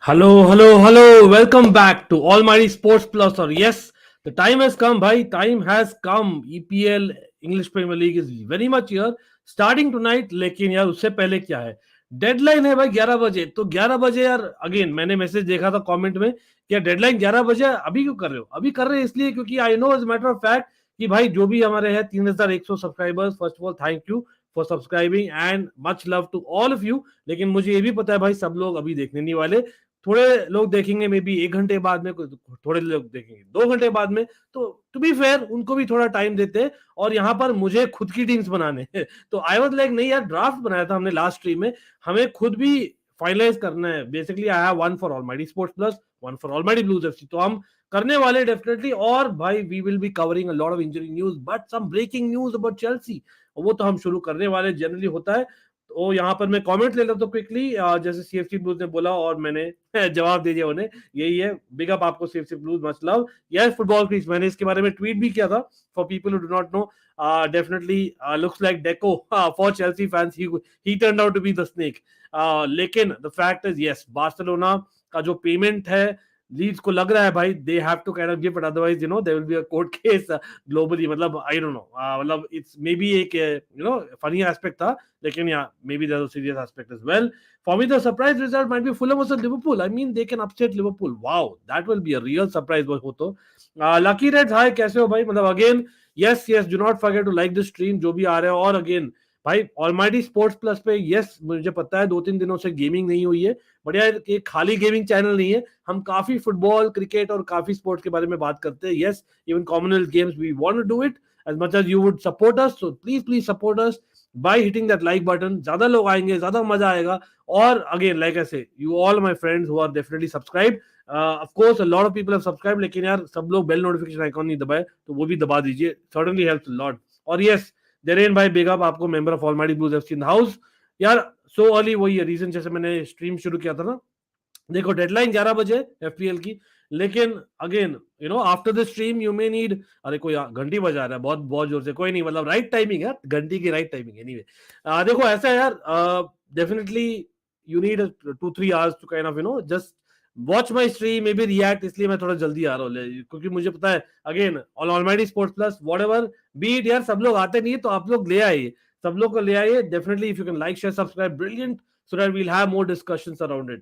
Hello. Welcome back to Almighty Sports Plus. Or yes, the time has come, bhai. Time has come. EPL English Premier League is very much here. Starting tonight. लेकिन यार उससे पहले क्या है? Deadline है भाई 11 बजे. तो 11 बजे यार अगेन मैंने मैसेज देखा था कमेंट में कि डेडलाइन 11 बजे अभी क्यों कर रहे हो? अभी कर रहे हैं इसलिए क्योंकि I know as matter of fact कि भाई जो भी हमारे हैं 3100 subscribers, first of all thank you for subscribing and much love to all of you. लेकिन मुझे ये भी पता है भाई सब लोग अभी देखने नहीं वाले. थोड़े लोग देखेंगे मे बी 1 घंटे बाद में, थोड़े लोग देखेंगे 2 घंटे बाद में. तो टू बी फेयर उनको भी थोड़ा टाइम देते हैं. और यहाँ पर मुझे खुद की टीम्स बनाने हैं. तो आई वाज लाइक नहीं यार, ड्राफ्ट बनाया था हमने लास्ट स्ट्रीम में, हमें खुद भी फाइनलाइज करना है. Basically I have one for Almighty Sports Plus, one for Almighty blues FC. तो हम करने वाले डेफिनेटली. और भाई we will be covering a lot of injury news but some breaking news about Chelsea, वो तो हम शुरू करने वाले. जनरली होता है. तो यहाँ पर मैं कमेंट ले लेता हूँ क्विकली. जैसे सीएफसी ब्लूज ने बोला और मैंने जवाब दे दिया उन्हें. यही है, बिग अप आपको CFC blues, much love. Yes football craze, मैंने इसके बारे में ट्वीट भी किया था for people who do not know. Definitely looks like Deco for Chelsea fans. He turned out to be the snake. लेकिन the fact is yes, Barcelona का जो पेमेंट है लीड्स को लग रहा है भाई they have to kind of give it, otherwise you know there will be a court case globally. मतलब आई डोंट नो, मतलब इट्स मे बी एक यू नो फनी एस्पेक्ट था, लेकिन yeah, maybe there's a serious aspect as well. For me, the surprise result might be Fulham versus Liverpool. I mean, they can upset Liverpool. Wow, that will be a real surprise. हो तो Lucky Reds, hi, कैसे हो भाई? मतलब again, yes, do not forget to like the stream जो भी आ रहा है. और again, भाई ऑलमाइटी स्पोर्ट्स प्लस पे यस मुझे पता है 2-3 दिनों से गेमिंग नहीं हुई है, बट यार ये खाली गेमिंग चैनल नहीं है. हम काफी फुटबॉल, क्रिकेट और काफी स्पोर्ट्स के बारे में बात करते हैं. Yes, even Commonwealth Games we want to do it as much as you would support us. So please support us by hitting that like button. ज्यादा लोग आएंगे, ज्यादा मजा आएगा. और again like I say, you all my friends who are definitely subscribed, of course a lot of people have subscribed, लेकिन यार सब लोग बेल नोटिफिकेशन आइकॉन नहीं दबाए तो वो भी दबा दीजिए. certainly helps a lot. और yes, देरेन भाई बिग अप आपको, member of Almighty blues FC in the house. यार सो अर्ली वही है रीजन, जैसे मैंने स्ट्रीम शुरू किया था ना, देखो डेडलाइन 11 बजे एफपीएल की. लेकिन again you know after the stream you may need, अरे कोई घंटी बजा रहा है बहुत बहुत जोर से, कोई नहीं, मतलब राइट टाइमिंग है घंटी की, राइट टाइमिंग एनीवे. देखो ऐसा है यार, definitely you need 2-3 hours to kind of you know just watch my stream, maybe react. इसलिए मैं थोड़ा जल्दी आ रहा हूँ क्योंकि मुझे पता है again Almighty Sports Plus whatever beat, यार सब लोग आते नहीं है तो आप लोग ले आइए, सब लोग को ले आइए. Definitely if you can like share subscribe, brilliant, so that we'll have more discussions around it.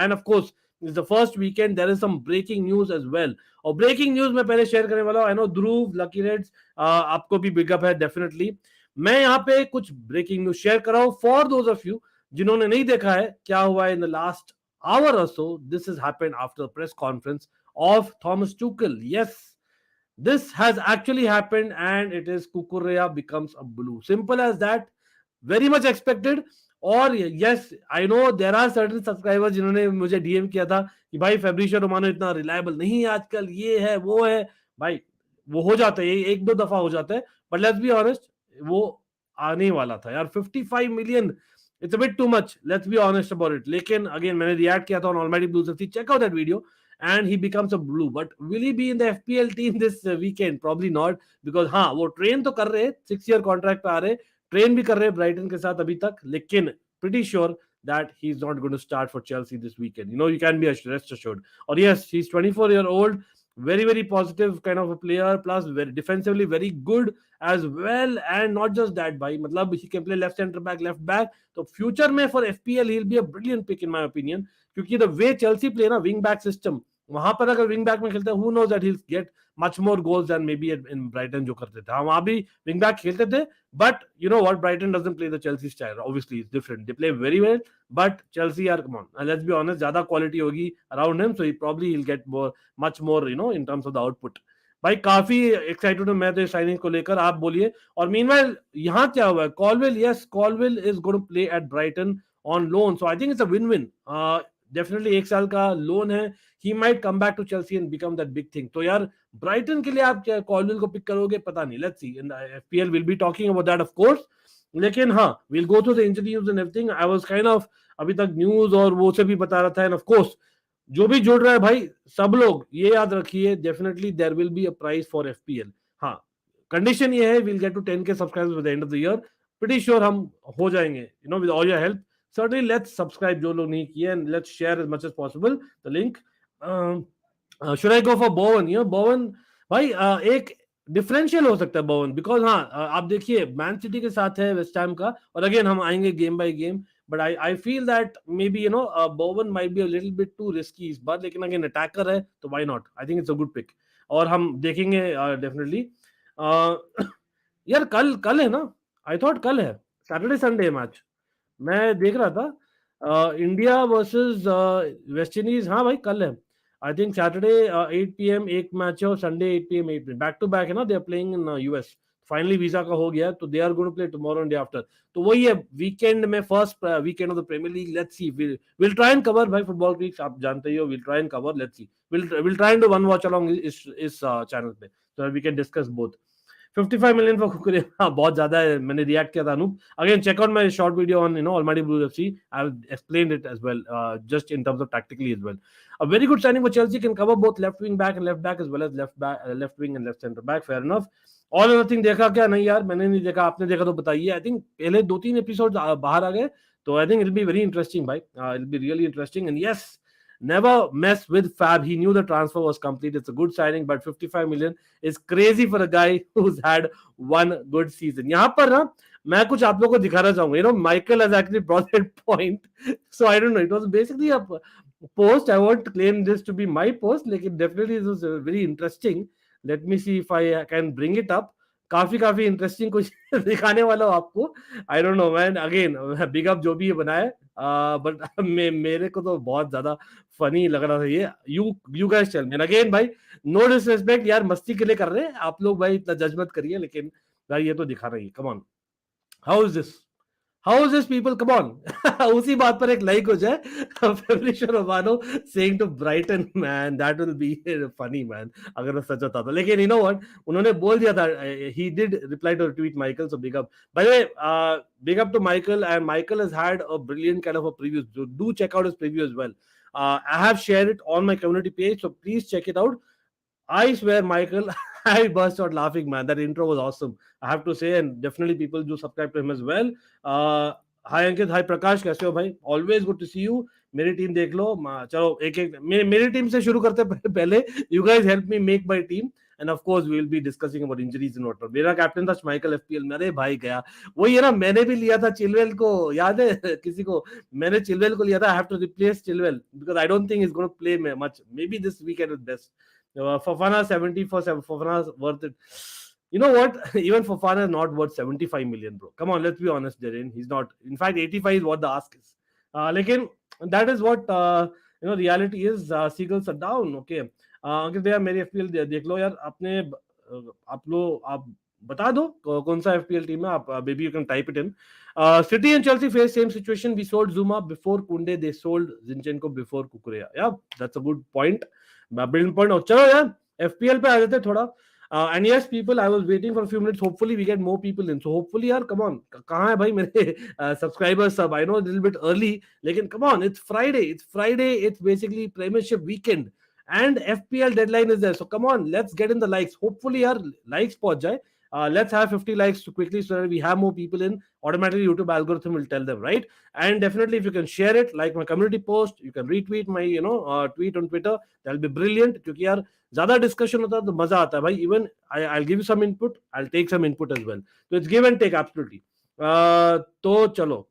And of course, it's the first weekend. There is some breaking news as well. और breaking news मैं पहले share करने वाला हूँ. I know Dhruv, Lucky Reds, आपको भी big up है definitely. मैं यहाँ पे कुछ ब्रेकिंग न्यूज शेयर कर रहा हूँ फॉर दोज ऑफ यू जिन्होंने नहीं देखा है क्या हुआ है in the last hour or so. This has happened after the press conference of Thomas Tuchel. Yes, this has actually happened and it is Kukureya becomes a blue. Simple as that. Very much expected. और yes I know there are certain subscribers जिन्होंने मुझे DM किया था कि भाई फैब्रिशियो Romano इतना reliable नहीं है आजकल, ये है वो है. भाई वो हो जाता है, एक दो दफा हो जाता है, बट लेट्स बी ऑनेस्ट वो आने वाला था यार. 55 million, it's a bit too much, let's be honest about it. लेकिन अगेन मैंने रिएक्ट किया था on Almighty blues FC, check out that video. And he becomes a blue, but will he be in the FPL team this weekend? Probably not, because हाँ वो train तो कर रहे हैं, 6 year कॉन्ट्रैक्ट पे आ रहे, ट्रेन भी कर रहे हैं ब्राइटन के साथ अभी तक, लेकिन pretty sure that he's not going to start for Chelsea this weekend. You know, you can be rest assured. Or yes, he's 24-year-old, very positive kind of a player, plus very defensively very good as well. And not just that, bhai, matlab he can play left center back, left back. So future में for FPL he'll be a brilliant pick in my opinion, क्योंकि the way Chelsea play ना wing back system, वहां पर अगर wing back में खेलते हैं, who knows that he'll get much more goals than maybe in Brighton जो करते थे. हाँ वहां भी विंग बैक खेलते थे, but you know what, Brighton doesn't play the Chelsea style. Obviously it's different, they play very well, but Chelsea are, come on, and let's be honest, ज्यादा quality होगी around him, so he probably he'll get much more you know in terms of the output. भाई काफी excited हूं मैं तो signing को लेकर, आप बोलिए. और मीनवाइल यहाँ क्या हुआ है, Colwill, yes Colwill is going to play at Brighton on loan, so I think it's a win win. Definitely 1 साल का लोन है, he might come back to Chelsea and become that big thing. तो यार Brighton के लिए आप क्या Colwell को पिक करोगे पता नहीं, let's see. In FPL we'll be talking about that of course. लेकिन हाँ we'll go through the injury news and everything. I was kind of अभी तक न्यूज और वो से भी बता रहा था. एंड ऑफ कोर्स जो भी जुड़ रहा है भाई, सब लोग ये याद रखिए, definitely there will be a prize for FPL. हाँ कंडीशन ये है, we'll get to 10K subscribers by the end of the year. Pretty sure हम हो जाएंगे, you know, with all your help. certainly let's subscribe जो लोग नहीं किए, and let's share as much as possible the link. Should I go for Bowen? Bowen भाई एक differential हो सकता है बोवन, बिकॉज हाँ आप देखिए मैन सिटी के साथ है वेस्ट हैम का, और अगेन हम आएंगे game by game, but I feel that maybe Bowen might be a little bit too risky इस बार, लेकिन अगेन अटैकर है तो why not, I think it's a good pick, और हम देखेंगे डेफिनेटली। यार कल कल है ना, आई थॉट कल है, सैटरडे संडे मैच मैं देख रहा था, इंडिया वर्सेस वेस्ट इंडीज, हाँ भाई कल है, आई थिंक सैटरडे 8 PM एक मैच है, और Sunday 8 PM 8 back to back है ना, they are playing in US, finally visa का हो गया, तो they are going to play tomorrow and day after, तो वही है वीकेंड में, first weekend of the Premier League, let's see, will try and cover भाई फुटबॉल वीक्स, आप जानते ही हो, will try and cover, let's see, will try and do one watch along इस चैनल पे, so we can discuss both. 55 million for Cucurella, हाँ बहुत ज्यादा है, मैंने रिएक्ट किया था Anoop, again check out my short video on Almighty Blues FC, I have explained it as well, just in terms of tactically as well. A very good signing for Chelsea, can cover both left wing back and left back, as well as left wing and left center back, fair enough. All or nothing देखा क्या? नहीं यार मैंने नहीं देखा, आपने देखा तो बताइए, आई थिंक पहले 2-3 एपिसोड बाहर आ गए, तो I think it be very interesting भाई, it be really interesting, and yes, never mess with Fab. He knew the transfer was complete. It's a good signing, but 55 million is crazy for a guy who's had one good season. यहाँ पर ना मैं कुछ आप लोगों को दिखाना चाहूंगा, Michael has actually brought that point. So I don't know, it was basically a post. I won't claim this to be my post, लेकिन definitely it was very interesting. Let me see if I can bring it up. काफी interesting कुछ दिखाने वाला हूँ आपको, आई don't no man, again big up जो भी ये बनाया, बट मेरे को तो बहुत ज्यादा फनी लग रहा था ये, you guys tell me again भाई, नो डिसरिस्पेक्ट यार, मस्ती के लिए कर रहे हैं आप लोग भाई, इतना जज मत करिए, लेकिन भाई ये तो दिखा रही है, come on, how is this people, come on, उसी बात पर एक लाइक हो जाए, Fabrizio Romano saying to Brighton, man that will be funny man, अगर वो सच होता तो, लेकिन you know what, उन्होंने बोल दिया था, he did reply to a tweet Michael, so big up, by the way, big up to Michael, and Michael has had a brilliant kind of a preview, so do check out his preview as well. I have shared it on my community page, so please check it out. I swear, Michael, I burst out laughing, man. That intro was awesome, I have to say, and definitely people do subscribe to him as well. Hi Ankit, hi Prakash, कैसे हो भाई? Always good to see you. मेरी team देख लो, चलो एक एक मेरी team से शुरू करते पहले. You guys help me make my team, and of course we will be discussing about injuries and whatnot. मेरा कैप्टन था Michael FPL में, अरे भाई गया वही है ना, मैंने भी लिया था चिलवेल को, याद है किसी को? मैंने चिलवेल को लिया था. I have to replace Chilwell because I don't think he's going to play much. Maybe this weekend is best. Fofana 70 for 7. Fofana is worth it. You know what? Even Fofana is not worth 75 million, bro. Come on, let's be honest, Darren. He's not. In fact, 85 is what the ask is. Lekin, that is what reality is. Seagulls are down. Okay. अंकित भैया मेरी FPL देख लो यार, आपने आप बता दो कौन सा FPL टीम है, आप maybe you can type it in. City and Chelsea face same situation. We sold Zuma before Kunde. They sold Zinchenko before Kukurea. Yeah, that's a good point. Brilliant point. चलो यार FPL पे आ जाते थोड़ा. And yes, people, I was waiting for a few minutes. Hopefully, we get more people in. So hopefully, yaar, come on. कहाँ है भाई मेरे subscribers सब? I know a little bit early, लेकिन come on, it's Friday. It's basically Premiership weekend, and FPL deadline is there. So come on, let's get in the likes. Hopefully, yaar, likes पहुंच जाए. Let's have 50 likes quickly so that we have more people in. Automatically, YouTube algorithm will tell them, right? And definitely, if you can share it, like my community post, you can retweet my tweet on Twitter. That'll be brilliant. क्योंकि यार ज्यादा discussion होता है तो मजा आता है भाई. Even I'll give you some input, I'll take some input as well. So it's give and take absolutely. तो चलो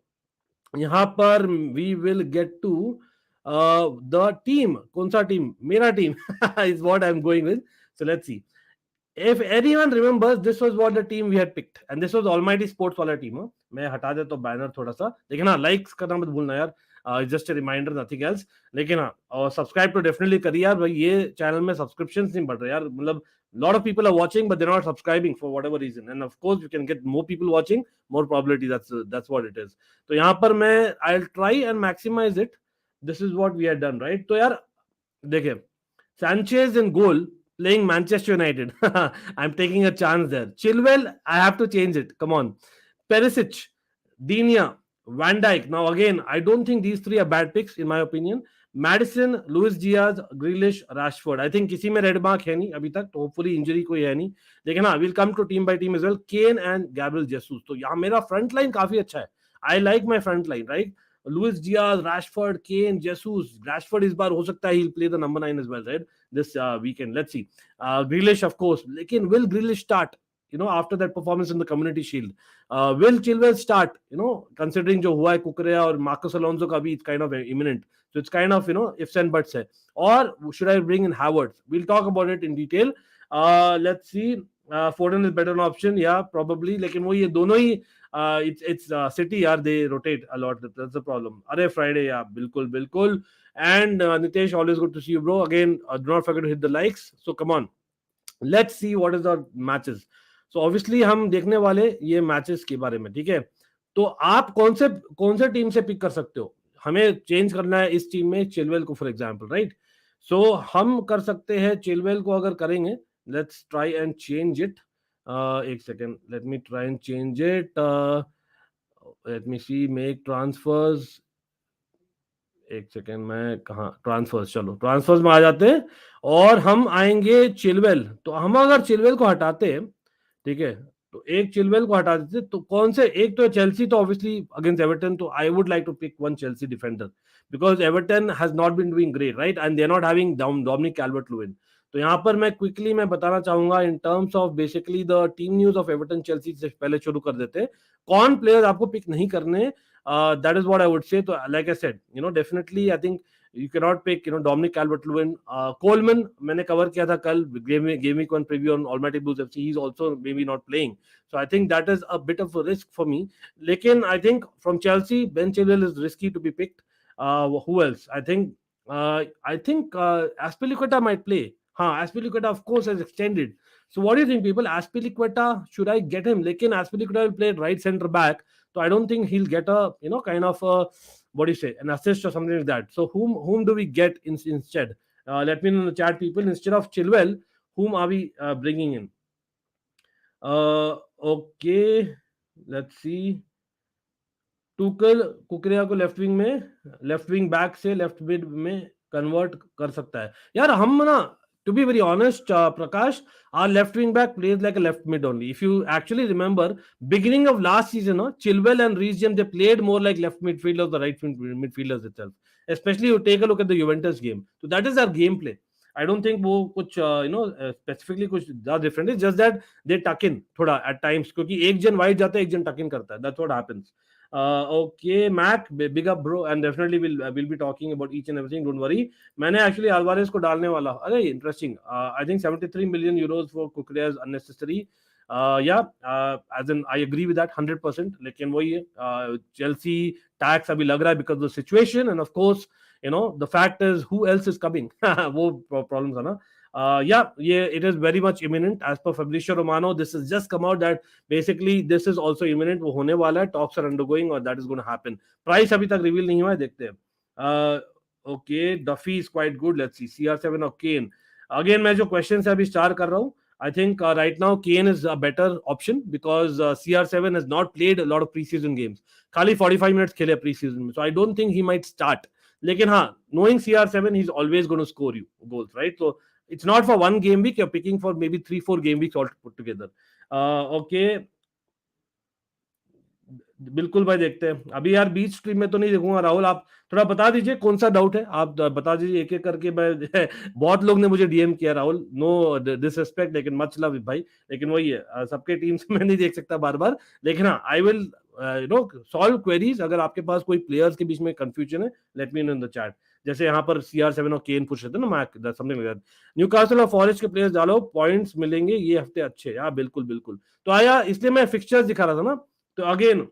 यहाँ पर we will get to the team. कौन सा टीम? मेरा team is what I'm going with. So let's see. If anyone remembers, this was what the team we had picked, and this was Almighty Sports वाला team. मैं हटा दे तो banner थोड़ा सा, लेकिन हाँ लाइक्स करना मत भूलना यार. Just reminder, nothing else. लेकिन हाँ, और सब्सक्राइब तो डेफिनेटली करिए यार भाई. ये चैनल में सब्सक्रिप्शंस नहीं बढ़ रहे यार, मतलब lot of people are watching but they're not subscribing for whatever reason, and of course you can get more people watching, more probability. That's what it is. तो यहाँ पर मैं I'll try and maximize it. This is what we had done, right? तो यार देखिए, Sanchez in goal, playing Manchester United. I'm taking a chance there. Chilwell, I have to change it. Come on. Perisic, Digne, Van Dijk. Now again, I don't think these three are bad picks in my opinion. Madison, Luis Diaz, Grealish, Rashford. I think किसी में red mark है नहीं अभी तक, तो hopefully injury कोई है नहीं. लेकिन हाँ, will come to team by team as well. Kane and Gabriel Jesus. तो यहाँ मेरा फ्रंट लाइन काफी अच्छा है. I like my front line, right? Luis Diaz, Rashford, Kane, Jesus. Rashford इस बार हो सकता है he'll play the number 9 as well, right? This weekend. Let's see. Grealish, of course. लेकिन will Grealish start? After that performance in the Community Shield, will Chilwell start? Considering जो हुआ है कुकरेया और मार्कस अलोंसो का भी, it's kind of imminent. So it's kind of ifs and buts है. Or should I bring in Havertz? We'll talk about it in detail. Let's see. Foden is better an option, yeah, probably. लेकिन वो ये दोनों ही it's City यार, they rotate a lot. That's the problem. अरे Friday यार, बिल्कुल बिल्कुल. And Nitesh, always good to see you, bro. Again, do not forget to hit the likes. So come on, let's see what is the matches. So obviously हम देखने वाले ये matches के बारे में, ठीक है? तो आप कौन से टीम से पिक कर सकते हो? हमें चेंज करना है इस टीम में चिलवेल को, फॉर एग्जांपल, राइट? सो हम कर सकते हैं चिलवेल को, अगर करेंगे, let's try and change it. एक second, let me try and change it. Let me see, make transfers. एक सेकेंड, मैं कहा ट्रांसफर्स, चलो ट्रांसफर्स में आ जाते हैं और हम आएंगे चिलवेल. तो हम अगर चिलवेल को हटाते हैं, ठीक है, तो एक चिलवेल को हटा देते, तो कौन से, एक तो चेल्सी, तो ऑब्वियसली अगेंस्ट एवर्टन, तो I would like to pick one Chelsea defender because Everton has not been doing great, right? And they are not having Dominic Calvert-Lewin. तो यहाँ पर मैं क्विकली मैं बताना चाहूंगा in terms of basically the team news of Everton Chelsea से पहले शुरू कर देते हैं. कौन प्लेयर आपको पिक नहीं करने, that is what I would say. So, like I said, definitely I think you cannot pick, Dominic Calvert-Lewin. Coleman, मैंने cover किया था कल Gameweek 1 preview on Almighty Blues FC. He's also maybe not playing. So I think that is a bit of a risk for me. लेकिन I think from Chelsea, Ben Chilwell is risky to be picked. Who else? I think Azpilicueta might play. Azpilicueta of course has extended. So what do you think, people? Azpilicueta, should I get him? लेकिन Azpilicueta will play right center back. So I don't think he'll get a, kind of a, what do you say, an assist or something like that. So whom do we get instead? Let me know in the chat, people. Instead of Chilwell, whom are we bringing in? Okay, let's see. Tuchel कुकरिया को left wing में, left wing back से left mid में convert कर सकता है यार. हम ना, to be very honest, Prakash, our left wing back plays like a left mid only. If you actually remember, beginning of last season, Chilwell and Reece James, they played more like left midfielders, the right midfielders itself. Especially you take a look at the Juventus game. So that is our gameplay. I don't think वो कुछ specifically कुछ ज़्यादा different. It's just that they tuck in थोड़ा at times, क्योंकि एक जन wide जाता है, एक जन tuck in करता है. That's what happens. Okay, Mac, big up bro, and definitely we'll be talking about each and everything. Don't worry. मैंने actually Alvarez को डालने वाला. अरे interesting. I think 73 million euros for Kukurea is unnecessary. Yeah, as in I agree with that 100%. लेकिन वही है, Chelsea tax अभी लग रहा है because of the situation, and of course, the fact is who else is coming. वो problems है ना. Yeah, it is very much imminent as per Fabrizio Romano. This has just come out that basically this is also imminent. वो होने वाला है, talks are undergoing, or that is going to happen. Price अभी तक reveal नहीं हुआ है, देखते हैं. Okay, Duffy is quite good. Let's see, CR7 or Kane. Again, मैं जो questions है अभी start कर रहा हूँ. I think right now Kane is a better option because CR7 has not played a lot of preseason games. खाली 45 minutes खेले preseason में, so I don't think he might start. लेकिन हाँ, knowing CR7, he's always going to score you goals, right? So it's not for one game week. You're picking for maybe 3-4 game weeks all put together. Okay. बिल्कुल भाई, देखते हैं. अभी यार बीच stream में तो नहीं देखूंगा. राहुल, आप थोड़ा बता दीजिए कौन सा डाउट है, आप बता दीजिए एक एक करके. मैं बहुत लोग ने मुझे डीएम किया, राहुल, नो डिसरिस्पेक्ट, लेकिन मच लव भाई. लेकिन वही है, सबके टीम से मैं नहीं देख सकता बार बार. लेकिन हाँ, आई विल सॉल्व क्वेरीज. अगर आपके पास कोई प्लेयर्स के बीच में कंफ्यूजन है, late me know in the chat. जैसे यहाँ पर CR7 और केन पूछ रहे थे ना, Mac, something like that. Newcastle और फॉरेस्ट के प्लेयर्स डालो, पॉइंट्स मिलेंगे ये हफ्ते अच्छे. हाँ बिल्कुल बिल्कुल. तो आया, इसलिए मैं फिक्सचर्स दिखा रहा था ना. तो अगेन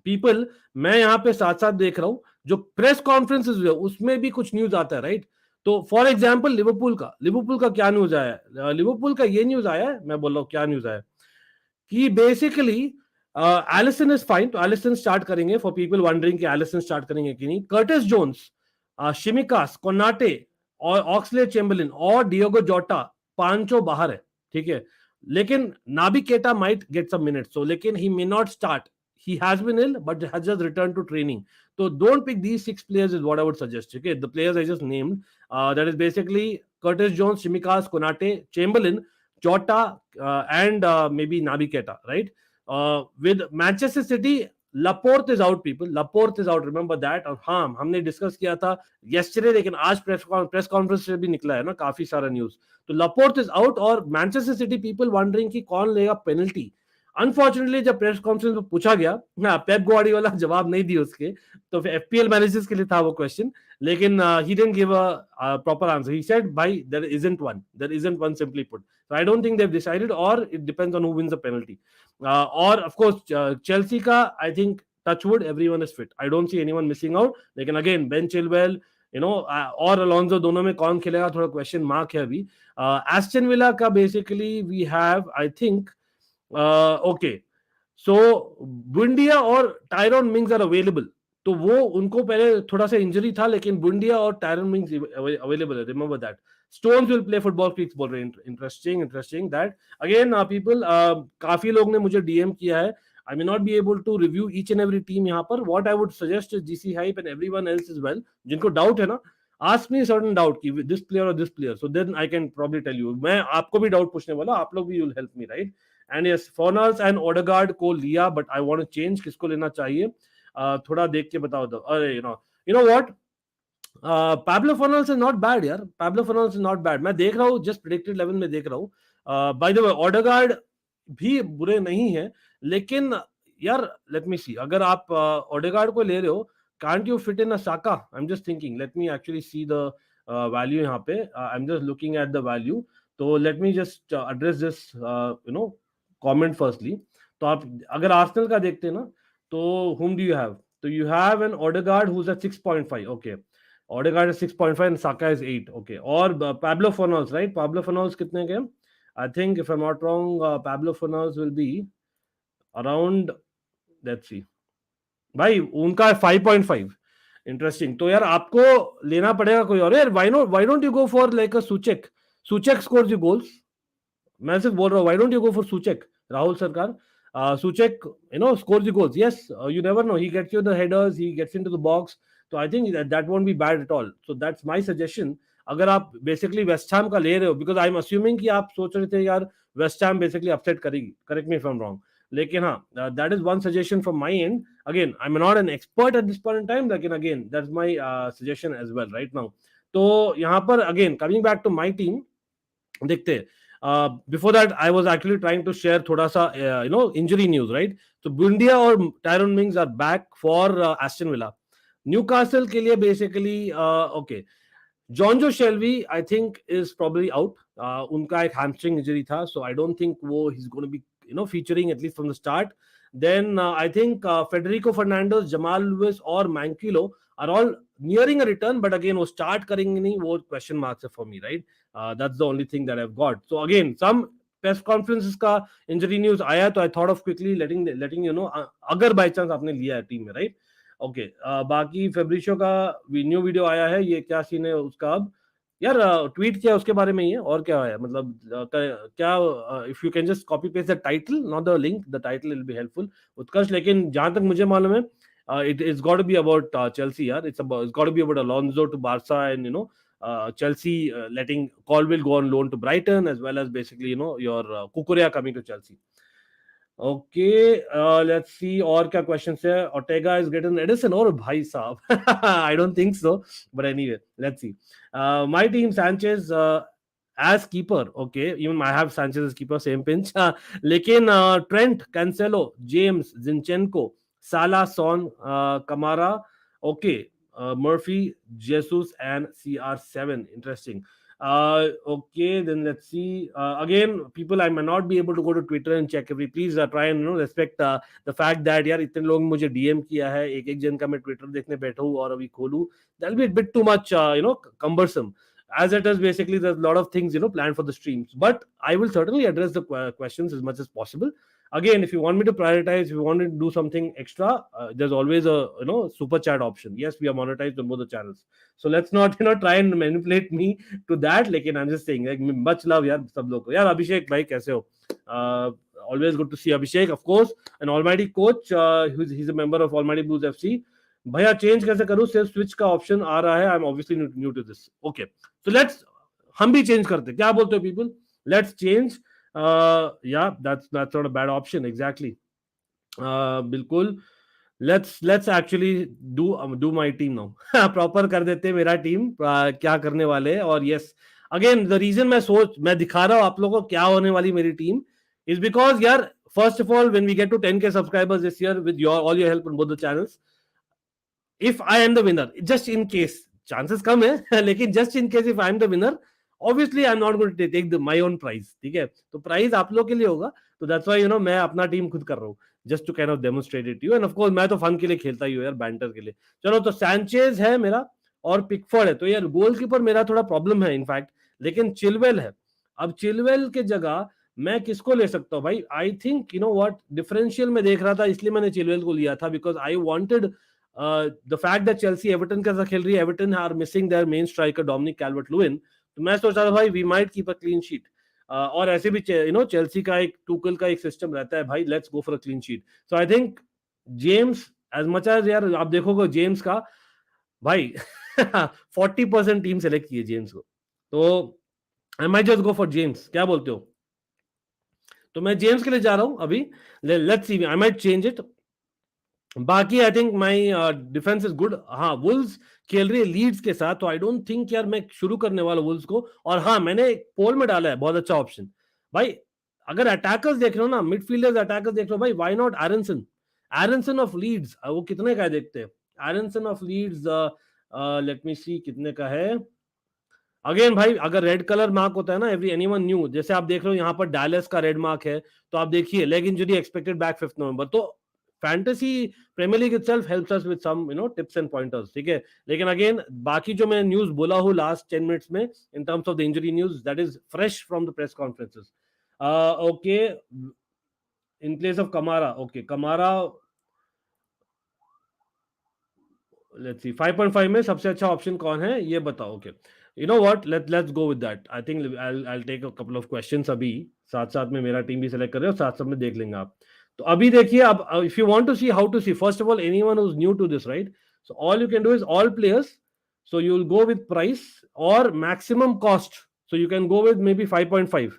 पीपल, मैं यहाँ पे साथ साथ देख रहा हूँ जो प्रेस कॉन्फ्रेंसेस हुए उसमें भी कुछ न्यूज आता है, राइट? तो फॉर एग्जांपल लिवरपूल का क्या न्यूज आया है? लिवरपूल का ये न्यूज आया है, मैं बोल रहा हूँ क्या न्यूज आया कि बेसिकली एलिसन इज फाइन. तो एलिसन स्टार्ट करेंगे, फॉर पीपल वंडरिंग कि एलिसन स्टार्ट करेंगे कि नहीं. कर्टिस जोन्स, शिमिकास, कोनाटे और ऑक्सले चेम्बरलिन और डियोगो जोटा, पांचों बाहर है, ठीक है. लेकिन Naby Keita might get some minutes, so लेकिन he may not start. He has been ill but has just returned to training. So don't pick these 6 players is what I would suggest. Okay, the players I just named, that is basically Curtis Jones, Shimikas, Konate, Chamberlain, Jota, and maybe Naby Keita, right? With Manchester City, Laporte is out people, Laporte is out, remember that. और हाँ, हमने discuss किया था yesterday, लेकिन आज press conference से भी निकला है ना काफी सारा न्यूज. तो लपोर्ट इज आउट, और मैनचेस्टर सिटी पीपल वंडरिंग कि कौन लेगा पेनल्टी. अनफॉर्चुनेटली जब प्रेस कॉन्फ्रेंस में पूछा गया, पेप गार्डियोला जवाब नहीं दिए उसके, तो एफपीएल मैनेजर्स के लिए था वो क्वेश्चन, लेकिन he didn't give a proper answer. He said भाई there isn't one simply put. So I don't think they've decided, or it depends on who wins the penalty. Or of course Chelsea ka, I think touchwood everyone is fit. I don't see anyone missing out. लेकिन again Ben Chilwell, और Alonso दोनों में कौन खेलेगा थोड़ा question mark है अभी. Aston Villa का basically we have I think okay, so Buendia और टायरॉन मिंग्स आर अवेलेबल. तो वो उनको पहले थोड़ा सा इंजरी था, लेकिन बुंडिया और टायरॉन मिंग्स अवेलेबल है, remember that. Stones will play football clicks बोल रहे हैं. Interesting that. अगेन पीपल, काफी लोग ने मुझे डीएम किया है. I may not be able to review each and every team यहाँ पर. What I would suggest is GC Hype and everyone else as well. जिनको डाउट है ना, ask me certain doubt कि this player or this player. So then I can probably tell you. मैं आपको भी doubt पूछने वाला, आप लोग भी will help me, right? And yes, Fornals and Odegaard को लिया, but I want to change. किसको लेना चाहिए? थोड़ा देख के बताओ दो. अरे you know what? Pablo Fornals is not bad यार. Pablo Fornals is not bad. मैं देख रहा हूँ, just predicted 11 में देख रहा हूँ. By the way, Odegaard भी बुरे नहीं है, लेकिन यार लेट मी सी, अगर आप ओडेगार्ड को ले रहे हो, can't you fit in a Saka? I am just thinking, let me actually see the value यहाँ पे. I am just looking at the value. तो let me just address this comment firstly. तो आप अगर आर्सेनल का देखते हैं ना, तो whom do you have? तो you have an Odegaard who's at 6.5. Okay, Odegaard is 6.5 and Saka is 8. Okay, और Pablo Fornals, right? Pablo Fornals कितने के? I think if I'm not wrong, Pablo Fornals will be around, let's see, भाई उनका 5.5. Interesting. तो यार आपको लेना पड़ेगा कोई और. यार why don't you go for like a Suchek scores you goals. मैं सिर्फ बोल रहा हूँ, why don't you go for Suchek, Rahul सरकार. Suchek scores you goals. Yes, you never know, he gets you the headers, he gets into the box. So I think that won't be bad at all. So that's my suggestion. अगर आप basically West Ham का ले रहे हो, because I am assuming कि आप सोच रहे थे यार वेस्ट हैम बेसिकली अपसेट करेगी, correct me if I am wrong. लेकिन हाँ, that is one suggestion from my end. Again I am not an expert at this point in time, लेकिन again that's my suggestion as well right now. तो यहाँ पर again coming back to my team, देखते हैं. Before that, I was actually trying to share thoda sa injury news, right? So Bundia or Tyrone Mings are back for Aston Villa. Newcastle के लिए basically okay. Jonjo Shelby, I think, is probably out. उनका एक hamstring injury था, so I don't think he's going to be featuring at least from the start. Then I think Federico Fernandez, Jamal Lewis और Mankilo are all nearing a return, but again वो start करेंगे नहीं, वो question marks है for me, right? That's the only thing that I've got. So again, some press conferences का injury news आया, तो I thought of quickly letting you know, अगर by chance आपने लिया है टीम में, right? ओके, बाकी फेब्रिशियो का न्यू वीडियो आया है, ये क्या सीन है उसका. अब यार ट्वीट किया उसके बारे में ही है, और क्या है मतलब क्या, if you can just copy paste the title, not the link, the title will be helpful Utkarsh. लेकिन जहां तक मुझे मालूम है, it's got to be about Chelsea यार. It's got to be about Alonso to Barca, and Chelsea letting Colwill go on loan to Brighton, as well as basically your Kukurea coming to Chelsea. Okay, let's see और क्या questions है. Ortega is greater than Edison, और भाई साहब I don't think so, but anyway, let's see. My team, Sanchez as keeper. Okay, even I have Sanchez as keeper, same pinch. लेकिन Trent, Cancelo, James, Zinchenko, Salah, Son, Kamara, okay, Murphy, Jesus, and CR7. Interesting. Okay, then let's see. Again, people, I may not be able to go to Twitter and check every. Please try and respect the fact that यार इतने लोग मुझे DM किया है, एक जन का मैं Twitter देखने बैठा हूँ और अभी खोलूँ, that'll be a bit too much cumbersome. As it is, basically there's a lot of things planned for the streams, but I will certainly address the questions as much as possible. Again, if you want me to prioritize, if you want to do something extra, there's always a super chat option. Yes, we are monetized on both the channels, so let's not try and manipulate me to that. Lekin I'm just saying, like, much love yaar sab log ko. Yaar Abhishek bhai kaise ho? Always good to see Abhishek, of course, an almighty coach. He's a member of Almighty Blues FC. भैया change कैसे करूं, सिर्फ switch का option आ रहा है. I am obviously new to this. Okay, so let's, हम भी चेंज करते, क्या बोलते हो पीपल? Let's change. या that's not a bad option. Exactly, बिल्कुल. Let's actually do my team now. Proper कर देते मेरा टीम क्या करने वाले हैं। और यस, अगेन द रीजन मैं दिखा रहा हूँ आप लोगों को क्या होने वाली मेरी टीम इज बिकॉज यार, first of all when we get to 10K subscribers this year with your all your help on both the channels, if I am the winner, just in case, chances कम है लेकिन just in case if I am the winner, obviously I am not going to take my own prize, ठीक है? तो prize आप लोग के लिए होगा। तो दैट्स व्हाई मैं अपना टीम खुद कर रहा हूँ, just to kind of demonstrate it you. And of course मैं तो फन के लिए खेलता ही हूँ यार, बैंटर के लिए। चलो, तो सैंचेज है मेरा और पिकफोर्ड है। तो यार गोलकीपर मेरा थोड़ा प्रॉब्लम है इनफैक्ट, लेकिन चिलवेल है। अब चिलवेल के जगह मैं किसको ले सकता हूँ भाई? आई थिंक व्हाट, डिफरेंशियल में देख रहा था इसलिए मैंने चिलवेल को लिया था, because I wanted the fact that Chelsea Everton के साथ खेल रही है, Everton are missing their main striker Dominic Calvert Lewin. तो मैं सोच रहा था भाई we might keep a clean sheet. और ऐसे भी चेल्सी का एक टूकल का एक सिस्टम रहता है भाई, let's go for a clean sheet. So I think James, as much as यार आप देखोगे जेम्स का भाई 40% टीम सेलेक्ट की है जेम्स को, तो I might just go for James. क्या बोलते हो? तो मैं जेम्स के लिए जा रहा हूं अभी। Let's see, I might change it. बाकी I think my defence is good. हाँ, वुल्स खेल रही है लीड्स के साथ, तो आई डोंट थिंक यार मैं शुरू करने वाला वुल्स को। और हाँ, मैंने एक पोल में डाला है बहुत अच्छा ऑप्शन भाई। अगर अटैकर्स देख रहे हो ना, मिडफील्डर्स अटैकर्स देख रहे हो भाई, व्हाई नॉट एरनसन? एरनसन ऑफ लीड्स, वो कितने का है देखते हैं। एरनसन ऑफ लीड्स, लेट मी सी कितने का है। अगेन भाई, अगर रेड कलर मार्क होता है ना, एवरी एनीवन न्यू, जैसे आप देख रहे हो यहाँ पर डैलस का रेड मार्क है, तो आप देखिए leg injury expected back 5 November. तो Fantasy Premier League itself helps us with some tips and pointers, ठीक है? लेकिन अगेन बाकी जो मैं न्यूज बोला हूँ लास्ट 10 मिनट्स में in terms of the injury news, that is fresh from the press conferences. Okay, in place of Kamara, okay Kamara, let's see 5.5 में सबसे अच्छा ऑप्शन कौन है ये बताओ। Okay, you know what, let's go with that. I think I take a couple of questions अभी, साथ साथ में मेरा टीम भी सिलेक्ट कर रहे हो, साथ साथ में देख लेंगे आप। तो अभी देखिए, अब if you want to see how to see, first of all anyone who is new to this, right? So all you can do is all players, so you will go with price और maximum cost, so you can go with maybe 5.5।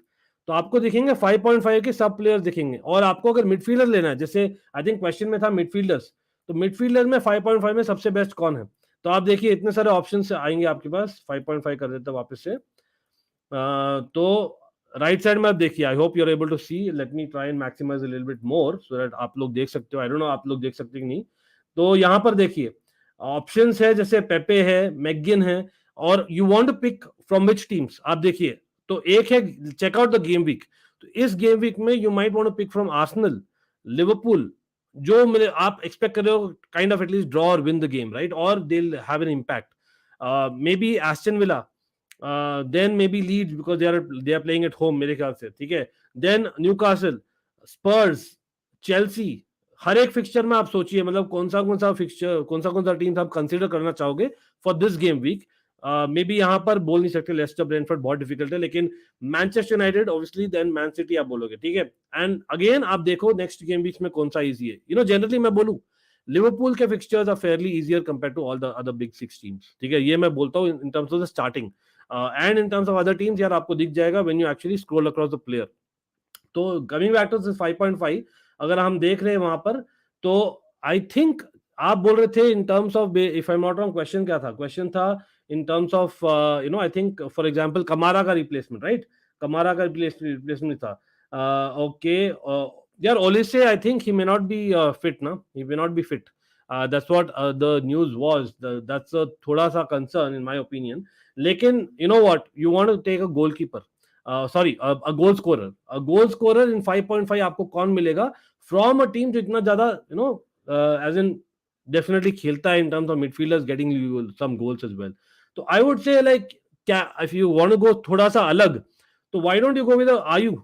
तो आपको दिखेंगे 5.5 के सब players दिखेंगे। और आपको अगर मिडफील्डर लेना है, जैसे आई थिंक क्वेश्चन में था मिडफील्डर्स, तो मिडफील्डर में 5.5 में सबसे बेस्ट कौन है? तो आप देखिए इतने सारे ऑप्शन आएंगे आपके पास। 5.5 कर देते हैं वापस से। तो राइट साइड में आप देखिए, I hope you are able to see, let me try and maximise a little bit more so that आप लोग देख सकते हो। आई डोंट नो आप लोग देख सकते हैं कि नहीं। तो यहाँ पर देखिए ऑप्शंस है, जैसे पेपे है, मैगिन है, और you want to pick from which teams. आप देखिए, तो एक है check out the game week. तो इस गेम वीक में you might want to pick from Arsenal, Liverpool, जो मेरे आप एक्सपेक्ट कर रहे हो काइंड ऑफ एटलीस्ट ड्रॉ और विन द गेम, राइट? और they will have an impact. Maybe Aston Villa, then maybe Leeds because they are playing at home मेरे ख्याल से, ठीक है? देन न्यूकासल, स्पर्स, चेल्सी। हर एक फिक्सचर में आप सोचिए, मतलब कौन सा फिक्सचर, कौन सा टीम आप कंसीडर करना चाहोगे for this game week. Maybe यहाँ पर बोल नहीं सकते, लेस्टर ब्रेंटफोर्ड बहुत डिफिकल्ट है, लेकिन Manchester United obviously, then Man City आप बोलोगे, ठीक है? एंड अगेन आप देखो नेक्स्ट गेम वीक में कौन सा इजी है। जनरली मैं बोलूं, लिवरपूल के fixtures are fairly easier compare to all the other big 6 teams, ठीक है? ये मैं बोलता हूँ in terms of the starting. And in terms of other teams यार आपको दिख जाएगा when you actually scroll across the player. तो कमिंग बैक टू 5.5, अगर हम देख रहे हैं वहां पर, तो आई थिंक आप बोल रहे थे in terms of, if I am not wrong, question क्या था? क्वेश्चन था in terms of I think for example Kamara का रिप्लेसमेंट, राइट? कमारा का रिप्लेसमेंट था। ओके, यार Olise, I think he may not be fit ना, he may not be fit. That's what the news was, that's थोड़ा सा concern in my opinion. लेकिन you know what, you want to take a goalkeeper, sorry a goal scorer, goal scorer इन 5.5 आपको कौन मिलेगा from a team जो इतना ज्यादा as in definitely खेलता है in terms of midfielders getting you some goals as well. तो I would say like, क्या if you want to go थोड़ा सा अलग, तो why don't you go with Ayew?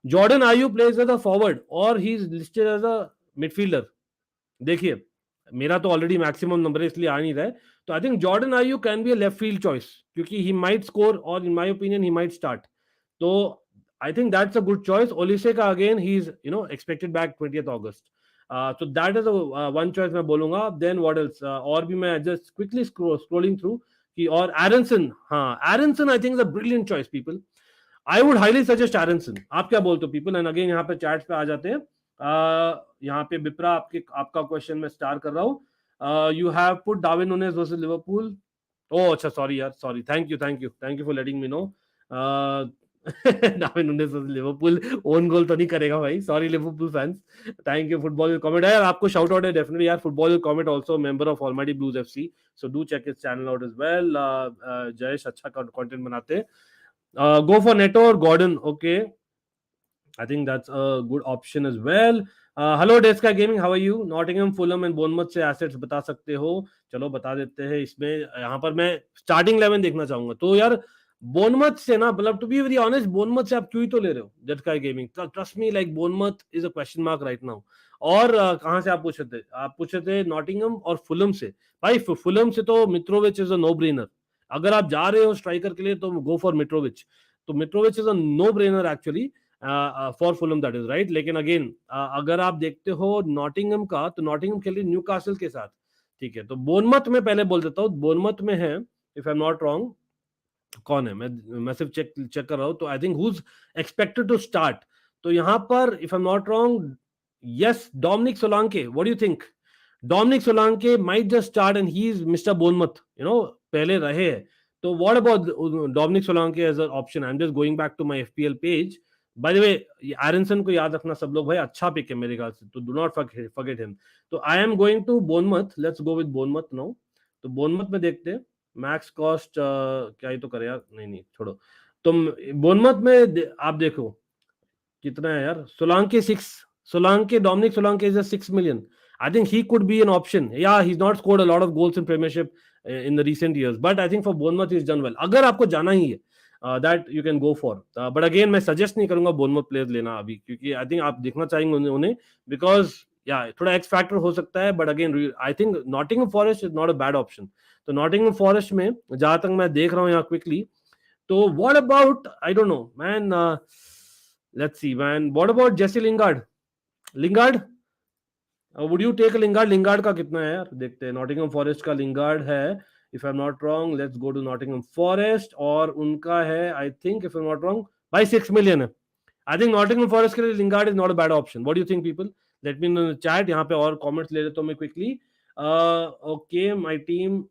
Jordan Ayew plays as a forward और he is listed as a midfielder. देखिए, मेरा तो ऑलरेडी मैक्सिमम नंबर है इसलिए आ नहीं रहा है। तो I think Jordan Ayew can be a left field choice, क्योंकि ही माइट स्कोर और in my opinion he might start. तो I think that's a good choice. Olise का again he is expected back 20th August. तो that is one choice मैं बोलूंगा। Then what else, और भी मैं जस्ट क्विकली स्क्रोलिंग थ्रू कि, और एरनसन, हाँ Aaronson I think is a brilliant choice people. I would highly suggest Aaronson. आप क्या बोलते हो पीपल? एंड अगेन यहाँ पे चैट्स पे आ जाते हैं। यहाँ पे विप्रा आपका क्वेश्चन मैं स्टार कर रहा हूँ. You have put Darwin Nunez versus Liverpool. Oh अच्छा, सॉरी यार, sorry, thank you for letting me know. Darwin Nunez versus Liverpool own goal तो नहीं करेगा भाई, sorry Liverpool fans. Thank you. Football comment है यार, आपको शाउट आउट है डेफिनेटली यार. Football comment also member of Almighty blues FC, so do check his channel out as well. Jayesh अच्छा कंटेंट बनाते. Go for Neto or Gordon. Okay, I think that's a good option as well. Hello Deska Gaming, how are you? Nottingham, Fulham and Bournemouth से assets बता सकते हो? चलो बता देते हैं. इसमें यहाँ पर मैं स्टार्टिंग 11 देखना चाहूंगा. तो यार बोर्नमथ से ना, मतलब to be very honest, Bournemouth से आप क्यों ही तो ले रहे हो डेस्का gaming? Trust me, like Bournemouth is a question mark right now. और कहाँ से आप पूछे थे? आप पूछे थे नॉटिंगम और फुलम से. भाई फुलम से तो Mitrovic is a no brainer. अगर आप जा रहे हो स्ट्राइकर के लिए तो गो फॉर मित्रोविच. तो Mitrovic is a no brainer actually for Fulham, that is right. लेकिन अगेन अगर आप देखते हो नॉटिंगम का, तो नॉटिंगम खेल रही न्यूकासल के साथ. ठीक है, तो बोर्नमथ में पहले बोल देता हूँ. बोर्नमथ में है, if I am not wrong, कौन है, मैं सिर्फ चेक कर रहा हूं. तो I think who's expected to start. तो यहां पर if I am not wrong, yes, Dominic Solanke. What do you think? Dominic Solanke might just start and he is mister Bournemouth, पहले रहे हैं. तो what about Dominic Solanke as an option? I am just going back to my FPL page. Bye the वे, एरनसन को याद रखना सब लोग भाई, अच्छा पिक है मेरे ख्याल से, तो डू नॉट फॉरगेट हिम. तो I am going to Bournemouth. Let's go with Bournemouth now. तो बोर्नमथ में देखते हैं. मैक्स कॉस्ट क्या ही तो करे यार, नहीं छोड़ो. तुम बोर्नमथ में आप देखो कितना है यार. Solanke Dominic Solanke is 6 million. I think he could be an option. Yeah, he's not scored a lot of goals in Premiership in the recent years, but I think for Bournemouth he's done well. अगर आपको जाना ही है, that you can go for. But again मैं suggest नहीं करूंगा Bournemouth players लेना अभी, क्योंकि I think आप देखना चाहेंगे उन्हें because yeah, थोड़ा X factor हो सकता है. But again I think Nottingham Forest is not a bad option. तो Nottingham Forest में जहां तक मैं देख रहा हूँ यहाँ quickly, तो what about, I don't know man, let's see man, what about Jesse Lingard? Would you take Lingard? Lingard का कितना है यार, देखते हैं. नॉटिंघम फॉरेस्ट का लिंगार्ड है, if I am not wrong, let's go to Nottingham Forest. और उनका है, I think if I am not wrong, भाई 6 million है. आई थिंक नॉटिंघम फॉरेस्ट के लिए Lingard is not a bad option. What do you think people? Let me know in the chat. यहाँ पे और कमेंट्स ले लेता हूं मैं quickly. Okay my team.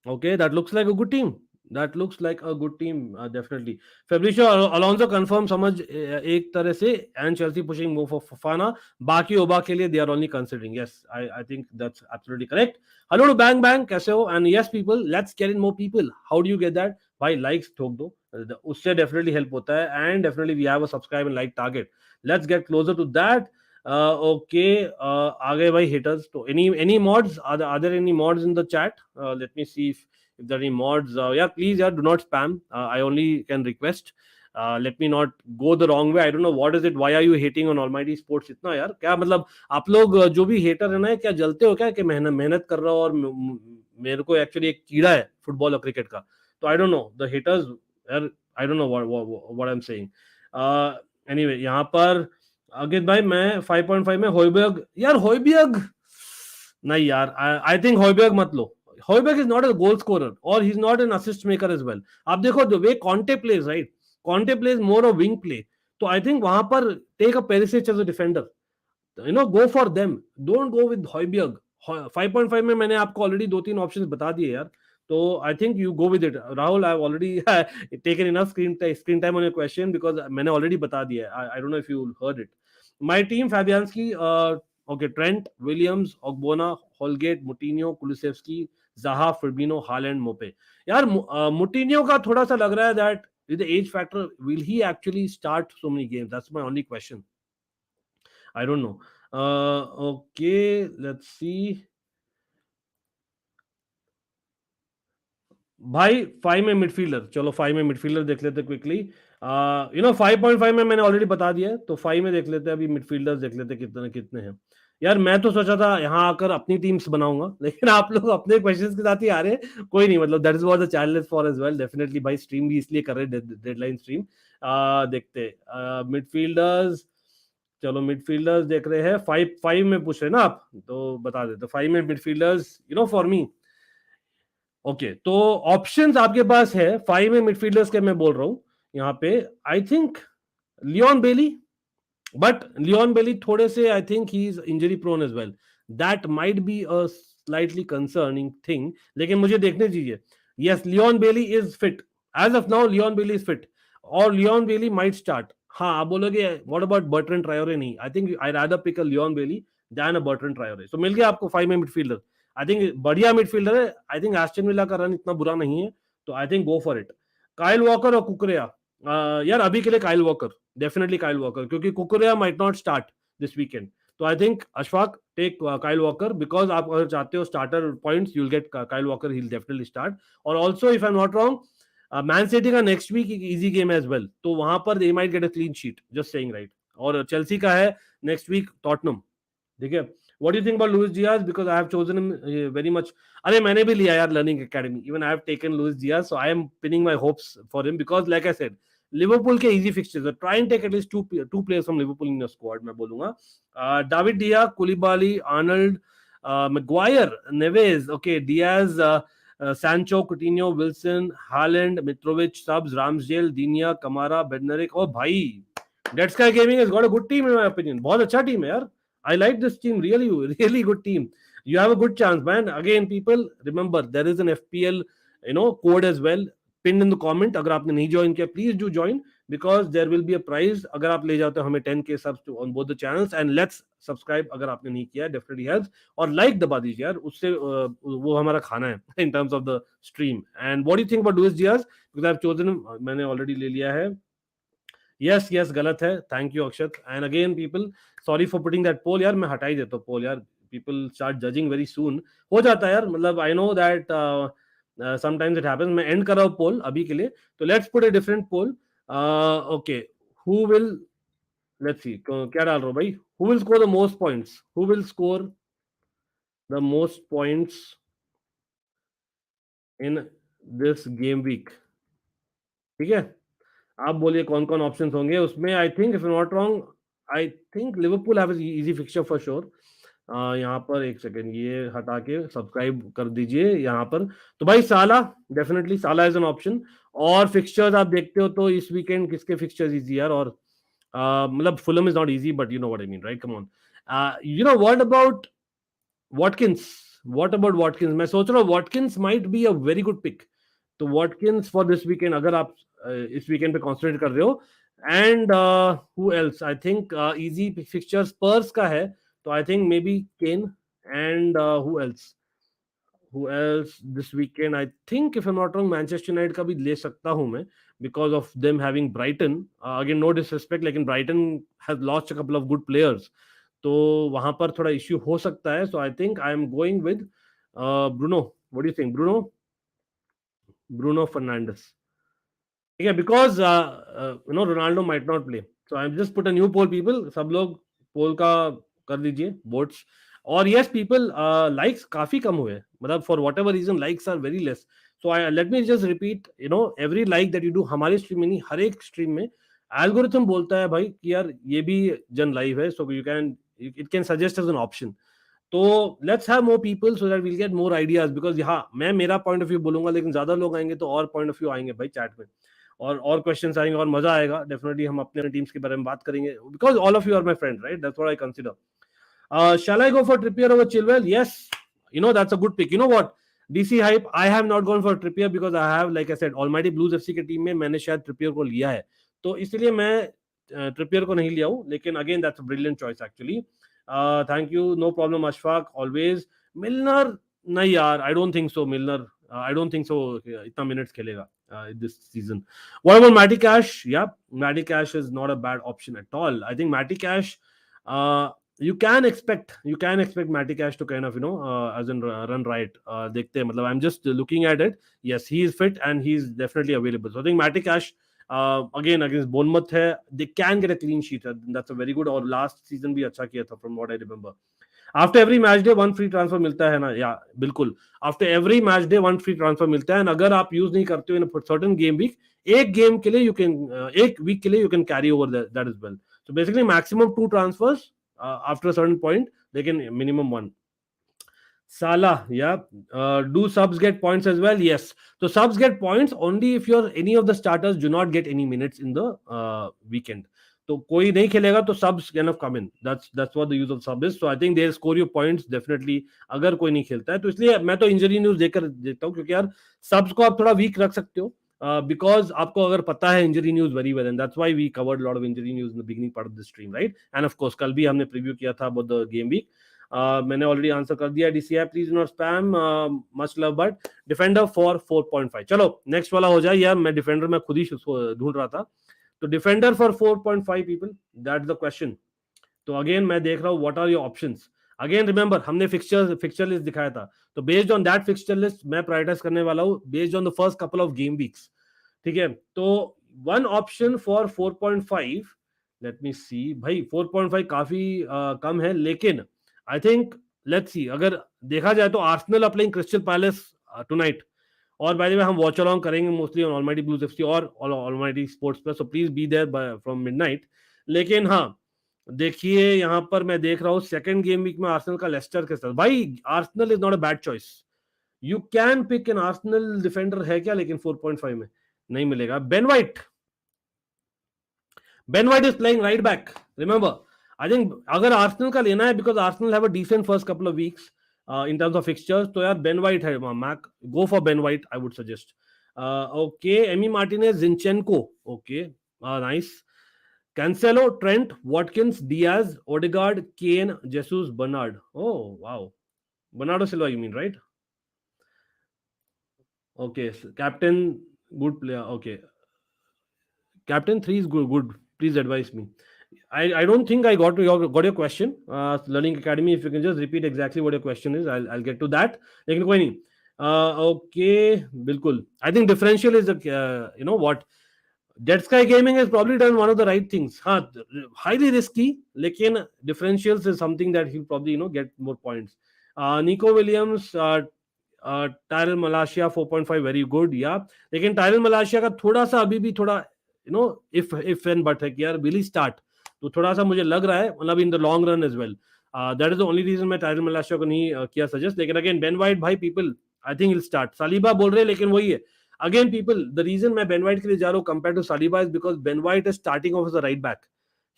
Okay, that looks like a good team. That looks like a good team, definitely. Fabricio Alonso confirm समझ एक तरह से, and Chelsea pushing more for Fofana. बाकी ओबा के लिए they are only considering. Yes, I think that's absolutely correct. Hello to Bang Bang, कैसे हो? And yes people, let's get in more people. How do you get that? भाई likes ठोक दो, उससे definitely help होता है. And definitely we have a subscribe and like target. Let's get closer to that. Okay, आ गए भाई haters. तो any mods? Are there any mods in the chat? Let me see if there are any mods. Yeah, please, yeah, do not spam. I only can request. Let me not go the wrong way. I don't know what is it. Why are you hating on Almighty Sports इतना यार? क्या मतलब आप लोग जो भी hater है ना, क्या जलते हो क्या कि मेहनत कर रहा हो और मेरे को एक्चुअली एक कीड़ा है फुटबॉल और क्रिकेट का? तो I don't know the haters. I don't know what I'm saying. Anyway, यहाँ पर अगित भाई मैं 5.5 में हॉयबर्ग. यार हॉयबर्ग नहीं यार, आई थिंक हॉयबर्ग मत लो. Hojbjerg is not a goal scorer और he is not an assist maker as well. आप देखो the way Conte plays, right? Conte plays more of wing play. तो आई थिंक वहां पर take a Perisic as a defender. Go for them, don't go with Hojbjerg. 5.5 में मैंने आपको already 2-3 options बता दिए यार. तो I think you go with it. Rahul, I have already taken enough screen time on your question because मैंने already बता दिया है. I don't know if you heard it. My team Fabianski, okay, Trent, Williams, Ogbonna, Holgate, Moutinho, Kulusevski, Zaha, Firmino, Haaland, Maupay. यार Moutinho का थोड़ा सा लग रहा है that with the age factor will he actually start so many games? That's my only question. I don't know. Okay, let's see. भाई 5 में midfielder, चलो 5 में मिडफील्डर देख लेते क्विकली. 5.5 में मैंने ऑलरेडी बता दिया है, तो 5 में देख लेते हैं. अभी मिडफील्डर्स देख लेते कितने कितने हैं. यार मैं तो सोचा था यहाँ आकर अपनी टीम्स बनाऊंगा, लेकिन आप लोग अपने क्वेश्चंस के साथ ही आ रहे हैं. कोई नहीं, मतलब that is what the challenge for as well. Definitely भाई स्ट्रीम भी इसलिए कर रहे हैं, डेडलाइन स्ट्रीम. देखते मिडफील्डर्स. चलो मिडफील्डर्स देख रहे हैं. 5 में पूछ रहे हैं ना आप, तो बता देते. 5 में मिडफील्डर्स फॉर मी. ओके, तो ऑप्शंस आपके पास है 5 में मिडफील्डर्स के. मैं बोल रहा हूं यहाँ पे, I think Leon Bailey, But Leon Bailey थोड़े से I think he is injury prone as well. That might be a slightly concerning thing. लेकिन मुझे देखने दीजिए. Yes, Leon Bailey is fit. As of now, Leon Bailey is fit. और Leon Bailey might start. हाँ, आप बोलोगे what about Bertrand Traore? नहीं. I think I rather pick a Leon Bailey than a Bertrand Traore. So मिल गया आपको 5 में midfielder. I think बढ़िया midfielder है. I think Aston Villa का रन इतना बुरा नहीं है. तो I think go for it. Kyle Walker और कुकरेया. यार अभी के लिए Kyle Walker, definitely Kyle Walker, क्योंकि Cucurella might not start this weekend. तो I think Ashfaq take Kyle Walker, because आप अगर चाहते हो starter points you will get Kyle Walker, he will definitely start. और also if I am not wrong, Man City का next week एक easy game है as well, तो वहां पर they might get a clean sheet, just saying right. और Chelsea का है नेक्स्ट वीक टॉटनम. ठीक है. What do you think about Luis Diaz? Because I have chosen him very much. अरे मैंने भी लिया यार learning academy. Even I have taken Luis Diaz, so I am pinning my hopes for him because, like I said, Liverpool के easy fixtures. Try and take at least two players from Liverpool in your squad. मैं बोलूंगा David de Gea, Koulibaly, Arnold, Maguire, Neves, okay, Diaz, Sancho, Coutinho, Wilson, Haaland, Mitrovic, subs, Ramsdale, दीनिया, Kamara, Bednarek. ओ भाई, Dead Sky Gaming has got a good team in my opinion. बहुत अच्छा team है यार. I like this team, really good team. You have a good chance, man. Again, people, remember there is an FPL, code as well pinned in the comment. अगर आपने नहीं join किया, please do join because there will be a prize. अगर आप ले जाते हो हमें 10k subs to on both the channels, and let's subscribe अगर आपने नहीं किया, definitely helps. और like दबा दीजिए यार, उससे वो हमारा खाना है in terms of the stream. And what do you think about Luis Diaz? Because I've chosen him, मैंने already ले लिया है. यस यस, गलत है. Thank you Akshat. And again people, sorry for putting that poll. यार मैं हटा ही देता हूँ पोल यार. People start judging very soon. हो जाता है यार, मतलब I know that sometimes it happens. मैं एंड कर रहा हूँ पोल अभी के लिए. तो let's put a different poll. Okay, who will, let's see क्या डाल रहा हूँ भाई. Who will score the most points, who will score the most points in this game week. ठीक है, आप बोलिए कौन कौन ऑप्शंस होंगे उसमें. I think if not wrong, I think Liverpool have easy fixture for sure. यहाँ पर एक सेकेंड, ये हटा के सब्सक्राइब कर दीजिए यहाँ पर. तो भाई साला, डेफिनेटली साला इज एन ऑप्शन. और फिक्सचर्स आप देखते हो तो इस वीकेंड किसके फिक्सचर्स इजी यार. और मतलब Fulham is not easy, but you know what I mean, right? Come on. You know what about Watkins? What about Watkins? मैं सोच रहा हूँ Watkins might be a very good pick. तो Watkins for this weekend, अगर आप इस weekend पे concentrate कर रहे हो. And who else? I think easy fixture Spurs का है, तो I think maybe Kane. And who else this weekend? I think if I am not wrong Manchester United का भी ले सकता हूं मैं, because of them having Brighton. Again no disrespect, लेकिन Brighton has lost a couple of good players, तो वहां पर थोड़ा इश्यू हो सकता है. So I think I am going with Bruno. What do you think? Bruno Fernandes. ठीक है, because Ronaldo might not play. So I just put a new poll. People, सब लोग पोल का कर दीजिए वोट्स. और यस पीपल, लाइक्स काफी कम हुए, मतलब for whatever reason likes are very less. So I let me just repeat, every like that you do हमारी स्ट्रीम में नहीं, हर एक स्ट्रीम में एल्गोरिथम बोलता है भाई कि यार ये भी जन लाइव है, so you can, it can suggest as an option. तो let's have more people so that we'll get more ideas. Because हाँ, मैं मेरा पॉइंट ऑफ व्यू बोलूंगा, लेकिन ज्यादा लोग आएंगे तो और पॉइंट ऑफ व्यू आएंगे भाई चैट में, और क्वेश्चंस आएंगे और मजा आएगा. डेफिनेटली हम अपने टीम्स के बारे में बात करेंगे, because all of you are my friend, right? That's what I consider. Shall I go for Trippier over Chilwell? Yes, that's a good pick. You know what? DC hype. I have not gone for Trippier because I have, like I said, Almighty Blues FC के team में मैंने शायद Trippier को लिया है, तो इसलिए मैं Trippier को नहीं लिया हूँ. लेकिन again, that's a brilliant choice actually. Thank you, no problem, Ashfaq. Always. Milner नहीं यार, I don't think so. Milner, I don't think so. इतना मिनट्स खेलेगा this season. What about Matty Cash? Yeah, Matty Cash is not a bad option at all. I think Matty Cash. You can expect Matty Cash to kind of as in run right. देखते हैं, मतलब I'm just looking at it. Yes, he is fit and he is definitely available. So I think Matty Cash again against Bournemouth है, they can get a clean sheet. That's a very good. और last season भी अच्छा किया था from what I remember. After every match day one free transfer मिलता है ना? या बिल्कुल, after every match day one free transfer मिलता है. अगर आप यूज नहीं करते हो in a certain game week, एक गेम के लिए you can एक वीक के लिए you can carry over that as well. So basically maximum 2 transfers after a certain point, they can minimum 1. Salah, yeah. Do subs get points as well? Yes. So subs get points only if any of the starters do not get any minutes in the weekend. तो कोई नहीं खेलेगा तो subs kind of come in. That's what the use of sub is. So I think they score you points definitely अगर कोई नहीं खेलता है तो, इसलिए मैं तो इंजरी न्यूज देकर देता हूँ, क्योंकि यार subs को आप थोड़ा वीक रख सकते हो, because आपको अगर पता है injury news very well, and that's why we covered lot of injury news in the beginning part of the stream, right? And of course कल भी हमने प्रीव्यू किया था अबाउट द गेम वीक. मैंने ऑलरेडी आंसर कर दिया. DCI please not spam, much love, but defender for 4.5. चलो next वाला हो जाए यार, मैं डिफेंडर में खुद ही ढूंढ रहा था. तो defender for 4.5 people, that's the question. तो अगेन मैं देख रहा हूँ what are your options. Again remember हमने फिक्सचर लिस्ट दिखाया था, तो based on that fixture list मैं प्रायोरिटाइज करने वाला हूँ based on the first couple of game weeks. ठीक है, तो one option for 4.5, let me see. भाई 4.5 काफी कम है, लेकिन आई थिंक लेट्स सी, अगर देखा जाए तो Arsenal are playing Crystal Palace tonight, और बाय द वे हम वॉच अलोंग करेंगे mostly on Almighty blues FC और Almighty Sports Plus, so please be there from midnight. लेकिन हाँ देखिए यहाँ पर मैं देख रहा हूँ सेकंड गेम वीक में आर्सेनल का लेस्टर के साथ. भाई Arsenal is not a bad choice, you can pick an Arsenal defender है क्या, लेकिन 4.5 में नहीं मिलेगा. Ben White is playing right back, remember. I think अगर आर्सेनल का लेना है, because Arsenal have a decent first couple of weeks in terms of fixtures, तो यार बेन वाइट है मैक, go for Ben White I would suggest. Okay, Emi Martinez, Zinchenko, okay, nice. Cancelo, Trent, Watkins, Diaz, Odegaard, Kane, Jesus, Bernard. Oh, wow. Bernardo Silva, you mean, right? Okay, so captain, good player. Okay. Captain 3 is good. Please advise me. I don't think I got your question. Learning Academy, if you can just repeat exactly what your question is, I'll get to that. लेकिन कोई नहीं. Okay, बिल्कुल. I think differential is the you know what, Dead Sky Gaming has probably done one of the right things. हाँ, highly risky, लेकिन differentials is something that he'll probably get more points. Nico Williams, Tyrell Malacia 4.5 very good, yeah. लेकिन Tyrell Malacia का थोड़ा सा अभी भी थोड़ा if and but है कि यार will he start, तो थोड़ा सा मुझे लग रहा है, मतलब in the long run as well. That is the only reason मैं Tyrell Malacia को नहीं किया suggest. लेकिन again Ben White भाई, people I think he'll start. Saliba बोल रहे हैं, लेकिन वही है again people, the reason मैं Ben White के लिए जा रहा हूँ compared to Saliba is because Ben White is starting off as a right back.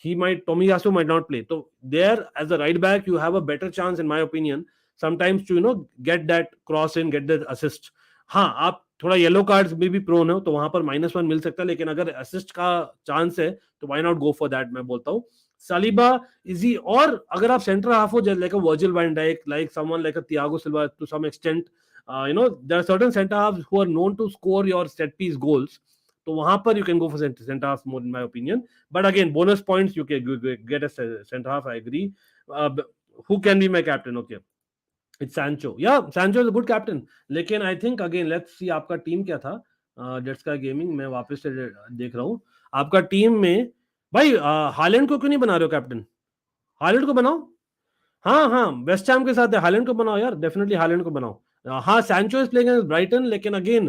Tomiyasu might not play, so there as a right back you have a better chance in my opinion sometimes to get that cross in, get that assist. हाँ, आप थोड़ा yellow cards में भी prone हो तो वहां पर -1 मिल सकता है, लेकिन अगर असिस्ट का चांस है तो why not go for that, मैं बोलता हूँ. सालिबा इजी, और अगर आप सेंटर हाफ हो like a Virgil van Dijk, like someone like a Thiago Silva to some extent, there are certain center halves who are known to score your set piece goals, तो वहां पर you can go for center half more in my opinion. But again bonus points you can get a center half, I agree. Who can be my captain? Okay, it's Sancho. Yeah, Sancho is a good captain, लेकिन I think again let's see आपका team क्या था. Dead Sky Gaming मैं वापस से देख रहा हूँ आपका टीम में. भाई हालैंड को क्यों नहीं बना रहे हो कैप्टन? हालैंड को बनाओ. हाँ, वेस्ट हैम के साथ है, हालैंड को बनाओ यार, डेफिनेटली हालैंड को बनाओ. हाँ, Sancho is playing against Brighton, लेकिन again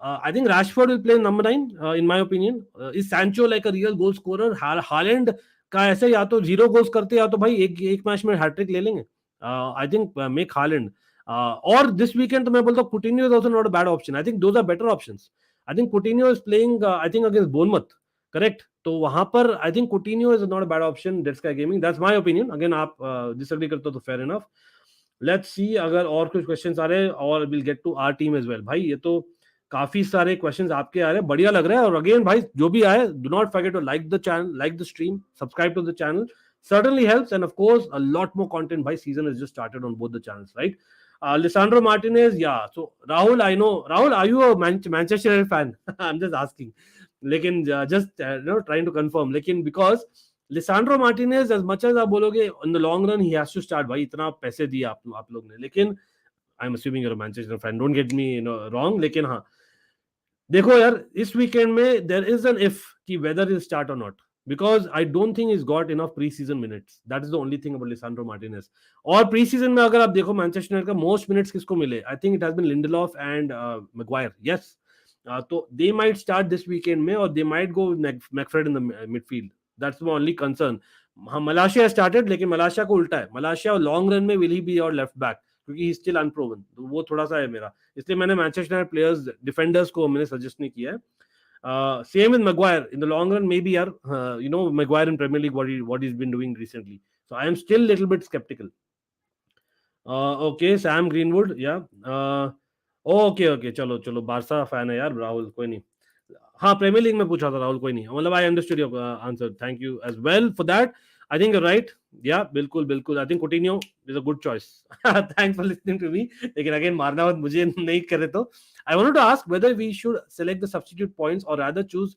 I think Rashford will play number 9 in my opinion. Is Sancho like a real goal scorer? Haaland का ऐसे या तो 0 गोल्स करते या तो भाई एक मैच में हैट्रिक ले लेंगे. I think make Haaland. और this weekend तो मैं बोलता हूँ Coutinho is also not a bad option. I think those are better options. I think Coutinho is playing I think against Bournemouth, correct? तो वहां पर I think Coutinho is not a bad option. Dead Sky Gaming, that's my opinion. Again आप disagree करते हो तो fair enough. Let's see अगर और कुछ क्वेश्चंस आ रहे हैं, और we'll get to our team as well. भाई ये तो काफी सारे क्वेश्चंस आपके आ रहे हैं, बढ़िया लग रहा है. और अगेन भाई जो भी आए, do not forget to like the channel, like the stream, subscribe to the channel, certainly helps. And of course a lot more content. By season has just started on both the channels, right? Lisandro Martinez, yeah. So Rahul, I know Rahul, are you a Manchester United fan? I'm just asking, लेकिन just trying to confirm. लेकिन because Lisandro Martinez, as much as आप बोलोगे in the long run he has to start, भाई इतना पैसे दिए आप लोग ने, लेकिन I'm assuming you're a Manchester fan, don't get me wrong. लेकिन हाँ देखो यार, इस वीकेंड में there is an if कि whether he'll start or not, because I don't think he's got enough preseason minutes. That is the only thing about Lisandro Martinez. और preseason में अगर आप देखो मैनचेस्टर यूनाइटेड का most minutes किसको मिले, I think it has been Lindelof and Maguire. Yes, तो they might start this weekend में, और they might go with McFred in the midfield. That's my only concern. हाँ, Malacia has started, लेकिन Malacia को उल्टा है. Malacia long run में will he be your left back, क्योंकि ही स्टिल अनप्रूवन, तो वो थोड़ा सा है मेरा, इसलिए मैंने मैनचेस्टर यूनाइटेड प्लेयर्स डिफेंडर्स को मैंने सजेस्ट नहीं किया है. Same with Maguire. In the long run, maybe, Maguire in Premier League, what he's been doing recently. So I am still a little bit skeptical. Okay Sam greenwood या okay okay चलो चलो Barça fan है यार राहुल कोई नहीं हाँ premiere league में पूछा था राहुल कोई नहीं मतलब I understood your answer thank you as well for that I think you right या बिल्कुल बिल्कुल I think Coutinho is a good choice thanks for listening to me लेकिन अगेन मारना मत मुझे नहीं करे तो I wanted to ask whether we should select the substitute points और rather choose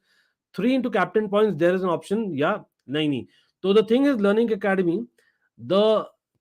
3 into captain points there is an option या नहीं तो the thing is learning academy the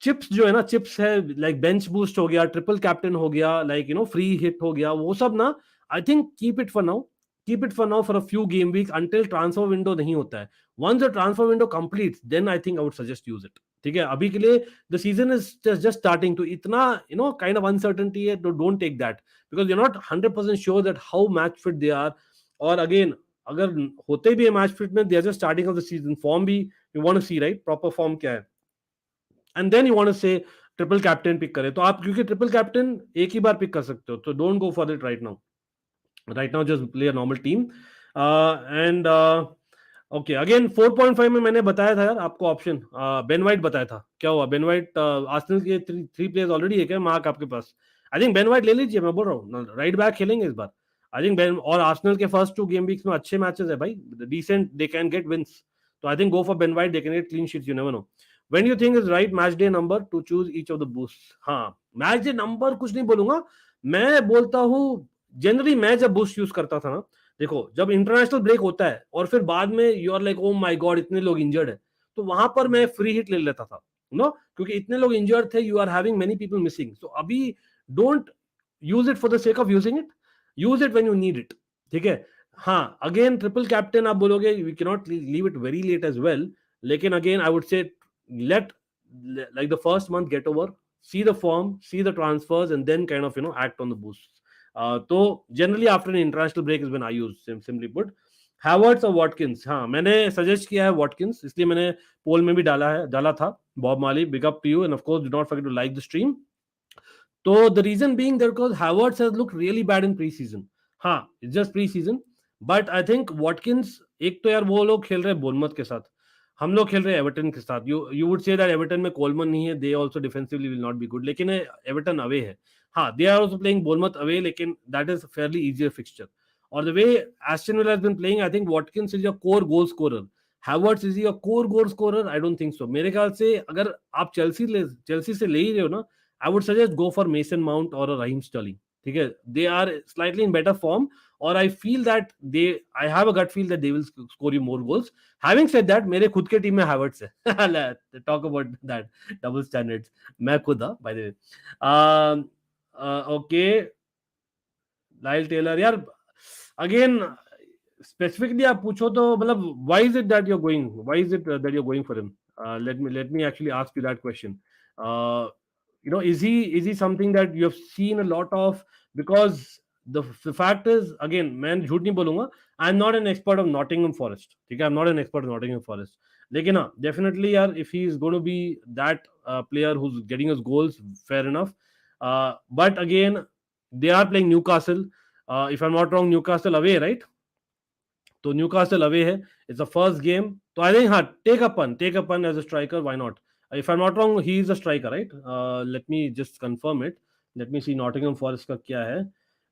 chips जो है ना चिप्स है लाइक बेंच बूस्ट हो गया ट्रिपल कैप्टन हो गया लाइक फ्री हिट हो गया वो सब ना I think keep it for now for a few game week until transfer window नहीं होता है once the transfer window completes then I think I would suggest use it ठीक है अभी के लिए the season is just starting to इतना kind of uncertainty है तो don't take that because you not 100% sure that how match fit they are और again अगर होते भी है मैच फिट में they are just starting off the season form भी you want to see right proper form क्या है and then you want to say triple captain pick करें तो आप क्योंकि ट्रिपल कैप्टन एक ही बार पिक कर सकते हो तो don't go for it right now just play a normal team and okay again 4.5 में मैंने बताया था यार आपको ऑप्शन बेन वाइट बताया था क्या हुआ बेन वाइट आर्सेनल के थ्री प्लेयर्स ऑलरेडी है क्या मार्क आपके पास आई थिंक बेन वाइट ले लीजिए मैं बोल रहा हूँ राइट बैक खेलेंगे इस बार आई थिंक बेन और आर्सेनल के फर्स्ट 2 गेम वीक्स में अच्छे मैचेस है भाई decent they can get wins तो I think go for Ben White they can get clean sheets you never know When you think is right match day number to choose each of the boosts हाँ match day number कुछ नहीं बोलूंगा मैं बोलता हूँ generally मैं जब boost use करता था ना देखो जब इंटरनेशनल ब्रेक होता है और फिर बाद में you are like oh my God इतने लोग इंजर्ड है तो वहां पर मैं फ्री हिट ले लेता था क्योंकि इतने लोग इंजर्ड थे you are having many people missing so अभी don't use it for the sake of using it use it when you need it ठीक है हाँ अगेन ट्रिपल कैप्टन आप बोलोगे we can not leave it very late as well लेकिन again I would say let like the first month get over see the form see the transfers and then kind of act on the boosts so generally after an international break is when I use simply put Havertz or Watkins हाँ मैंने suggest किया है Watkins इसलिए मैंने पोल में भी डाला था Bob Mali big up to you and of course do not forget to like the stream तो the reason being that because Havertz has looked really bad in pre-season हाँ it's just pre-season but I think Watkins एक तो यार वो लोग खेल रहे हैं बोर्नमथ के साथ हम लोग खेल रहे हैं एवर्टन के साथ you would say that Everton में कोलमन नहीं है they also defensively will not be good लेकिन एवर्टन अवे है हाँ they are also playing Bournemouth away लेकिन that is fairly easier fixture और the way Aston Villa has been playing I think Watkins is your core goal scorer Havertz is your core goal scorer I don't think so मेरे ख्याल से अगर आप Chelsea से ले ही रहे हो ना I would suggest go for Mason Mount और रहीम स्टर्लिंग ठीक है they are slightly in better form और I feel that I have a gut feel that they will score you more goals Having said that, मेरे खुद के team में Havertz है talk about that double standards मैं खुद by the way okay Lyle Taylor यार again specifically आप पूछो तो मतलब why is it that you are going for him let me actually ask you that question is he something that you have seen a lot of because the fact is again मैं झूठ नहीं बोलूंगा I'm not an expert of Nottingham Forest. ठीक है, I'm not an expert of Nottingham Forest. लेकिन हाँ, definitely यार, if he is going to be that player who's getting us goals, fair enough. But again, they are playing Newcastle. If I'm not wrong, Newcastle away, right? तो Newcastle away है. It's the first game. तो I think हाँ, take a pun as a striker. Why not? If I'm not wrong, he is a striker, right? Let me just confirm it. Let me see Nottingham Forest का क्या है.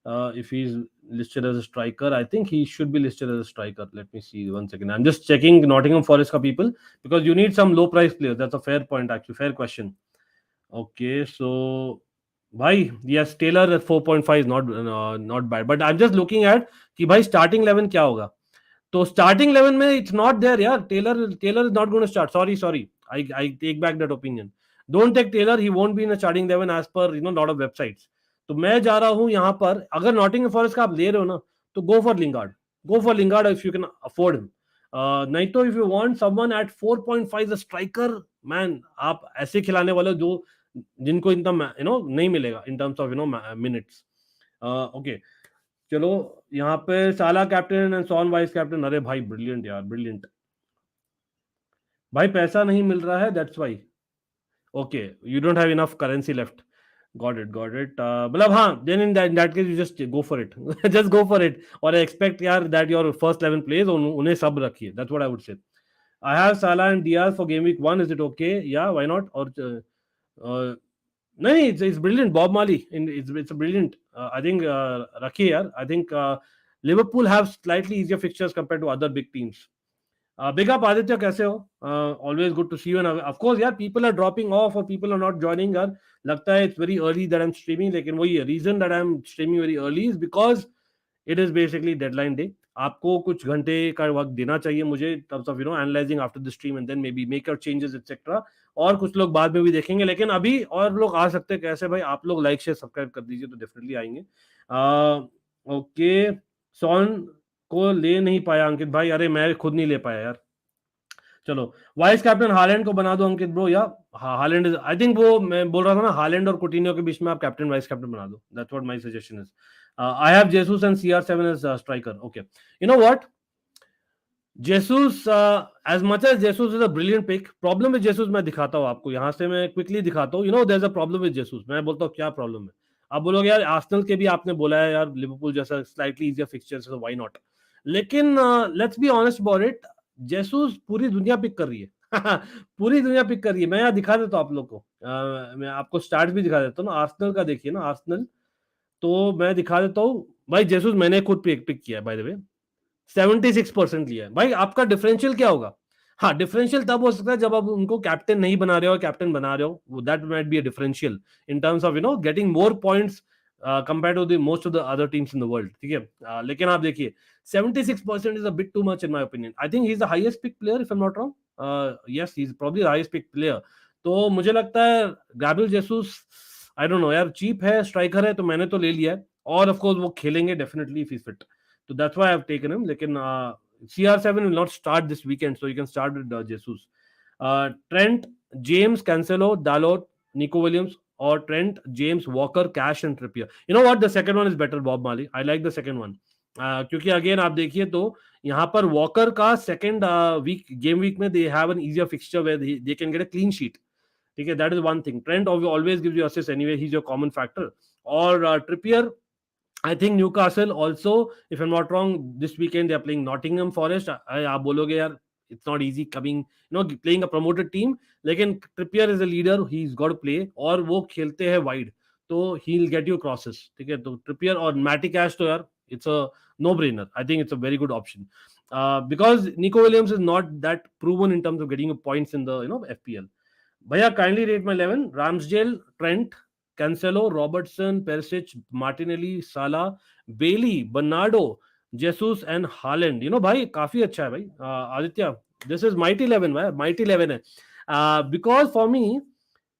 If he's listed as a striker, I think he should be listed as a striker. Let me see 1 second. I'm just checking Nottingham Forest ka people because you need some low price players. That's a fair point, actually. Fair question. Okay, so bhai, yes, Taylor at 4.5 is not bad. But I'm just looking at कि भाई starting 11 क्या होगा. तो starting 11 में it's not there यार. Taylor is not going to start. Sorry. I take back that opinion. Don't take Taylor. He won't be in the starting 11 as per lot of websites. तो मैं जा रहा हूं यहां पर अगर नॉटिंघम फॉरेस्ट का आप ले रहे हो ना तो go for Lingard if you can afford him नहीं तो if you want someone at 4.5 striker man आप ऐसे खिलाने वाले जो जिनको इतना नहीं मिलेगा in terms of minutes okay चलो यहाँ पे साला captain and Son vice captain अरे भाई ब्रिलियंट यार ब्रिलियंट भाई पैसा नहीं मिल रहा है that's why okay you don't have enough currency left Got it, got it. मतलब हाँ, then in that case you just go for it. Just go for it. और expect यार that your first 11 plays उन्हें सब रखिए. That's what I would say. I have Salah and Diaz for game week 1. Is it okay? Yeah, why not? और नहीं, it's brilliant. Bob Marley, it's a brilliant. I think रखिए यार. I think Liverpool have slightly easier fixtures compared to other big teams. Big up Aditya, कैसे हो? Always good to see you. And of course, यार, people are dropping off or people are not joining. यार, लगता है it's very early that I'm streaming. लेकिन वही है, reason that I'm streaming very early is because it is basically deadline day. आपको कुछ घंटे का वक्त देना चाहिए मुझे, terms of analyzing after the stream and then maybe make your changes etc. और कुछ लोग बाद में भी देखेंगे, लेकिन अभी और लोग आ सकते हैं. कैसे भाई? आप लोग लाइक शेयर सब्सक्राइब कर दीजिए तो डेफिनेटली आएंगे. ओके, सॉन को ले नहीं पाया अंकित भाई. अरे मैं खुद नहीं ले पाया यार. चलो, वाइस कैप्टन हालैंड को बना दो अंकित ब्रो. या हालैंड इज, आई थिंक वो मैं बोल रहा था ना, हालैंड और कुटिन्यो के बीच में आप कैप्टन वाइस कैप्टन बना दो. That's what my suggestion is. I have Jesus and CR7 as striker. Okay, you know what, Jesus, as much as Jesus is a brilliant pick, problem with Jesus मैं दिखाता हूँ आपको. यहां से मैं quickly दिखाता हूँ. There is a problem with Jesus. मैं बोलता हूँ क्या प्रॉब्लम है. आप बोलोगे यार आर्सेनल के भी आपने बोला है यार, लिवरपूल जैसा slightly easier fixtures, so why not. लेकिन let's be honest about it, Jesus पूरी दुनिया पिक कर रही है. पूरी दुनिया पिक कर रही है. मैं यहाँ दिखा देता हूँ आप लोग को. मैं आपको स्टार्ट भी दिखा देता हूँ ना. आर्सेनल का देखिए ना, आर्सेनल तो मैं दिखा देता हूँ भाई. जेसुस मैंने खुद पिक किया है बाय द वे. 76% लिया है भाई. आपका डिफरेंशियल क्या होगा? हाँ, डिफरेंशियल तब हो सकता है जब आप उनको कैप्टन नहीं बना रहे हो, कैप्टन बना रहे हो. That might be a differential in terms of getting more points compare to the most of the other teams in the world. ठीक है, लेकिन आप देखिए 76% is a bit too much in my opinion. I think he is the highest pick player if I am not wrong. Yes, he is probably the highest pick player. तो मुझे लगता है Gabriel Jesus, I don't no यार, cheap है, striker है, तो मैंने तो ले लिया है. और ऑफ कोर्स वो खेलेंगे definitely if he fit. So that's why I've taken him. लेकिन CR7 will not start this weekend, so you can start with Jesus. Trent, James, Cancelo, Dalot, Nico Williams, or Trent, James, Walker, Cash and Trippier. You know what? The second one is better, Bob Marley. I like the second one. क्योंकि again आप देखिए तो यहाँ पर walker का second game week में they have an easier fixture where they can get a clean sheet. ठीक है, that is one thing. Trent always gives you assist anyway, he is your common factor. और Trippier, I think Newcastle also, if I'm not wrong, this weekend they are playing Nottingham Forest. आप बोलोगे यार it's not easy coming, playing a promoted team. लेकिन Trippier is a leader, he's got to play. और वो खेलते हैं wide, तो he'll get you crosses. ठीक है, तो Trippier और Matty Cash तो यार it's a no-brainer. I think it's a very good option. Because Nico Williams is not that proven in terms of getting you points in the FPL. भैया kindly rate my 11. Ramsdale, Trent, Cancelo, Robertson, Perisic, Martinelli, Salah, Bailey, Bernardo, Jesus and Haaland. भाई काफी अच्छा है भाई. Aditya, this is mighty 11 भाई, mighty 11 है. Because for me,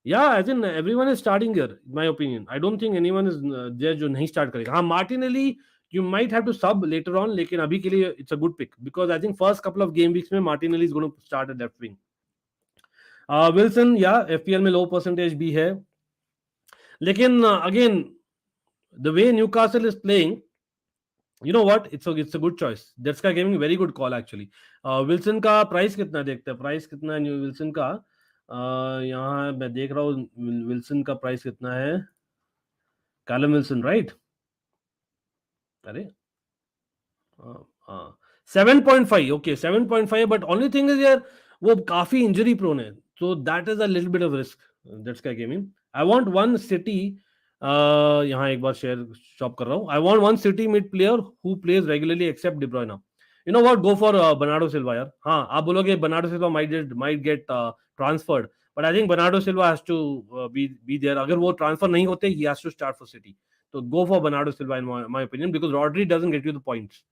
yeah, as in everyone is starting here, in my opinion. I don't think anyone is there जो नहीं start करेगा. हाँ, Martinelli you might have to sub later on, लेकिन अभी के लिए it's a good pick because I think first couple of game weeks में Martinelli is going to start at left wing. Wilson, yeah, FPL में low percentage भी है. लेकिन again the way Newcastle is playing, you know what, it's a good choice. That's का gaming very good call actually. Wilson का price कितना देखते हैं, price कितना है विल्सन का. यहाँ मैं देख रहा हूँ विल्सन का प्राइस कितना है. Callum Wilson, right? अरे 7.5. Okay, 7.5. But only thing is यार वो काफी इंजरी प्रोन है, so that is a little bit of risk. That's का gaming. I want one city. यहाँ एक बार शेयर शॉप कर रहा हूँ. I want one city mid player who plays regularly except De Bruyne. You know what? Go for Bernardo Silva यार. हाँ, आप बोलोगे Bernardo Silva might get transferred, but I think Bernardo Silva has to be there. अगर वो transfer नहीं होते, he has to start for City. So go for Bernardo Silva in my opinion, because Rodri doesn't get you the points.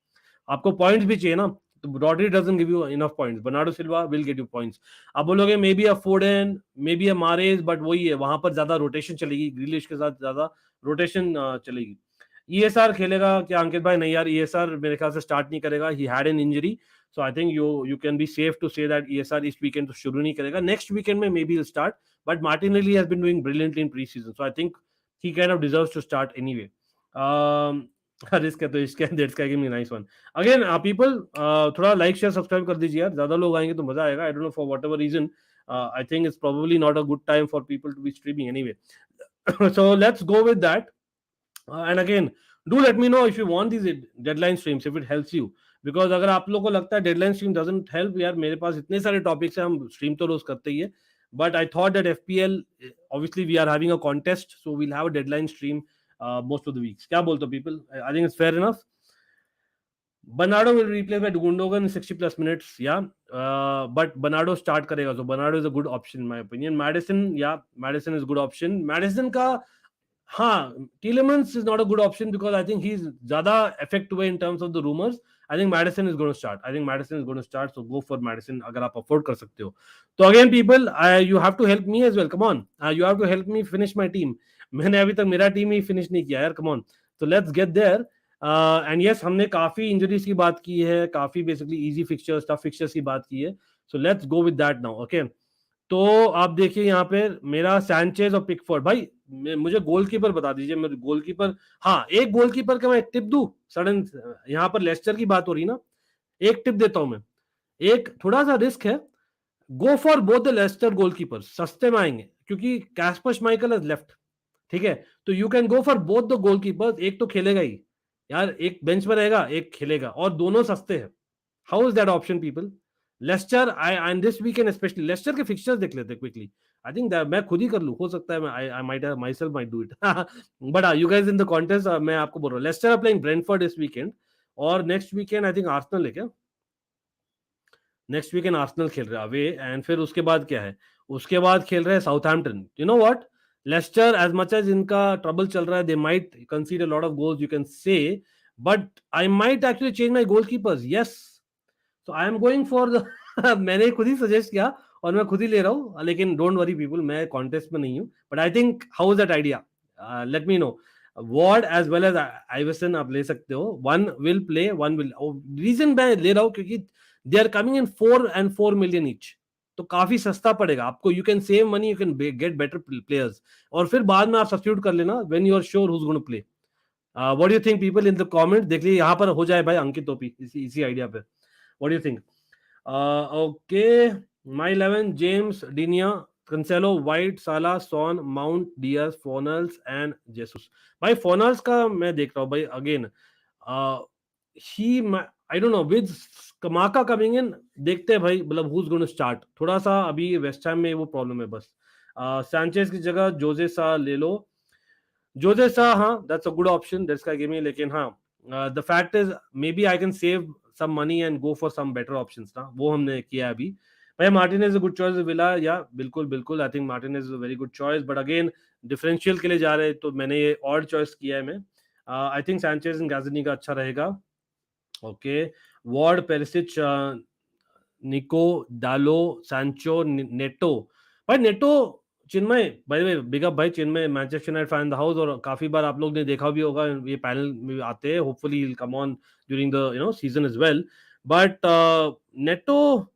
आपको points भी चाहिए ना, तो Rodri doesn't give you enough points. Bernardo Silva will get you points. आप बोलोगे may be a Foden, may be a Moretz, but वही है, वहां पर ज्यादा रोटेशन चलेगी, ग्रिलिश के साथ ज्यादा रोटेशन चलेगी. ESR खेलेगा क्या अंकित भाई? नहीं यार, ESR मेरे ख्याल से स्टार्ट नहीं करेगा. He had an injury, so I think you can be safe to say that ESR इस वीकेंड तो शुरू नहीं करेगा. नेक्स्ट वीकेंड में may be will start, but Martinelli has been doing brilliantly in pre season, so I think he kind of deserves to start anyway. Risk है तो इसके that's का give me nice one. Again people, थोड़ा like share subscribe कर दीजिए यार, ज्यादा लोग आएंगे तो मजा आएगा. I don't know for whatever reason, I think it's probably not a good time for people to be streaming anyway. So let's go with that. And again, do let me know if you want these deadline streams, if it helps you. Because अगर आप लोगों को लगता है deadline stream doesn't help, यार मेरे पास इतने सारे topics हैं, हम stream तो रोज करते ही है. But I thought that FPL, obviously we are having a contest, so we'll have a deadline stream most of the weeks. क्या बोलते हो people? I think it's fair enough. Bernardo will replace by Gundogan in 60 plus minutes, yeah. But Bernardo start करेगा, so Bernardo is a good option in my opinion. Madison, yeah, Madison is a good option. Madison का हाँ, Tielemans is not a good option because I think he's ज़्यादा affect हुए in terms of the rumors. I think Madison is going to start. I think Madison is going to start, so go for Madison अगर आप afford कर सकते हो. तो again people, you have to help me as well. Come on, you have to help me finish my team. मैंने अभी तक मेरा टीम ही finish नहीं किया यार. Come on, so let's get there. And yes, हमने काफी इंजरीज की बात की है, काफी basically easy fixtures, tough fixtures की बात की है. So let's go with that now. Okay, तो आप देखिए यहाँ पे मेरा सैंचेज और पिकफोर्ड. भाई मुझे गोलकीपर बता दीजिए. मेरे गोलकीपर, हाँ एक गोलकीपर का मैं टिप दूं सडन. यहाँ पर लेस्टर की बात हो रही ना, एक टिप देता हूं मैं. एक थोड़ा सा रिस्क है. Go for both the Leicester goalkeeper, सस्ते में आएंगे क्योंकि कैस्पर श्माइकल इज लेफ्ट. ठीक है, तो you can go for both the goalkeepers. एक तो खेलेगा ही यार, एक बेंच पर रहेगा, एक खेलेगा, और दोनों सस्ते हैं. How is that option people? Leicester, I and this weekend specially Leicester के फिक्चर्स देख लेते हैं क्विकली. आई थिंक मैं खुद ही कर लूं, हो सकता है मैं I might my self might do it. But you guys in the contest, मैं आपको बोल रहा हूँ लेस्टर आर प्लेइंग ब्रेंटफोर्ड इस वीकेंड, और next weekend I think Arsenal है क्या? नेक्स्ट वीकेंड आर्सेनल खेल रहा है अवे, एंड फिर उसके बाद क्या है? उसके बाद खेल रहे हैं Southampton. You know what, Leicester as much as इनका ट्रबल चल रहा है, they might concede a lot of goals you can say, but I might actually change my goalkeepers. Yes, so I am going for the मैंने खुद ही suggest किया और मैं खुद ही ले रहा हूँ, लेकिन डोंट वरी पीपल, मैं कॉन्टेस्ट में नहीं हूँ. But I think how is that idea? Let me know. Ward as well as Iverson आप ले सकते हो. One will play, one will. Reason मैं ले रहा हूँ क्योंकि they are coming in 4 million each, तो काफी सस्ता पड़ेगा आपको. You can save money, you can get better players, और फिर बाद में आप सब्स्टिट्यूट कर लेना when you are sure who is going to play. What do you think people in the comment? देख लीजिए यहाँ पर हो जाए भाई अंकित टोपी इसी आइडिया पे. What do you think? Okay, my 11 James, Digne, Cancelo, White, Salah, Son, Mount, Diaz, फोनल्स एंड जेसुस. भाई फोनल्स का मैं देख रहा हूँ भाई अगेन. ही आई डोंट नो विद कमाका कमिंग इन, देखते हैं भाई मतलब who is going to start. थोड़ा सा अभी वेस्ट हैम में वो प्रॉब्लम है बस. सैंचेज की जगह जोजे सा ले लो. जोजे सा, हाँ that's a good option, that's का गेम. लेकिन हाँ, the fact is maybe I can save some money and go for some better options ना, वो हमने किया अभी. भाई Martinez a good choice Villa, या बिल्कुल बिल्कुल, I think Martinez is a very good choice, but again differential के लिए जा रहे हैं तो मैंने ये ऑड चॉइस किया है मैं. आई थिंक सैंचेज एंड गाजनी का अच्छा रहेगा. Okay, Ward, Perisic, Nico, Dalot, Sancho, Neto. भाई Neto, Chinmay, by the way big up भाई Chinmay, Manchester United fan the house, और काफी बार आप लोग ने देखा भी होगा ये पैनल में आते हैं. Hopefully he will come on during the season as well. But Neto,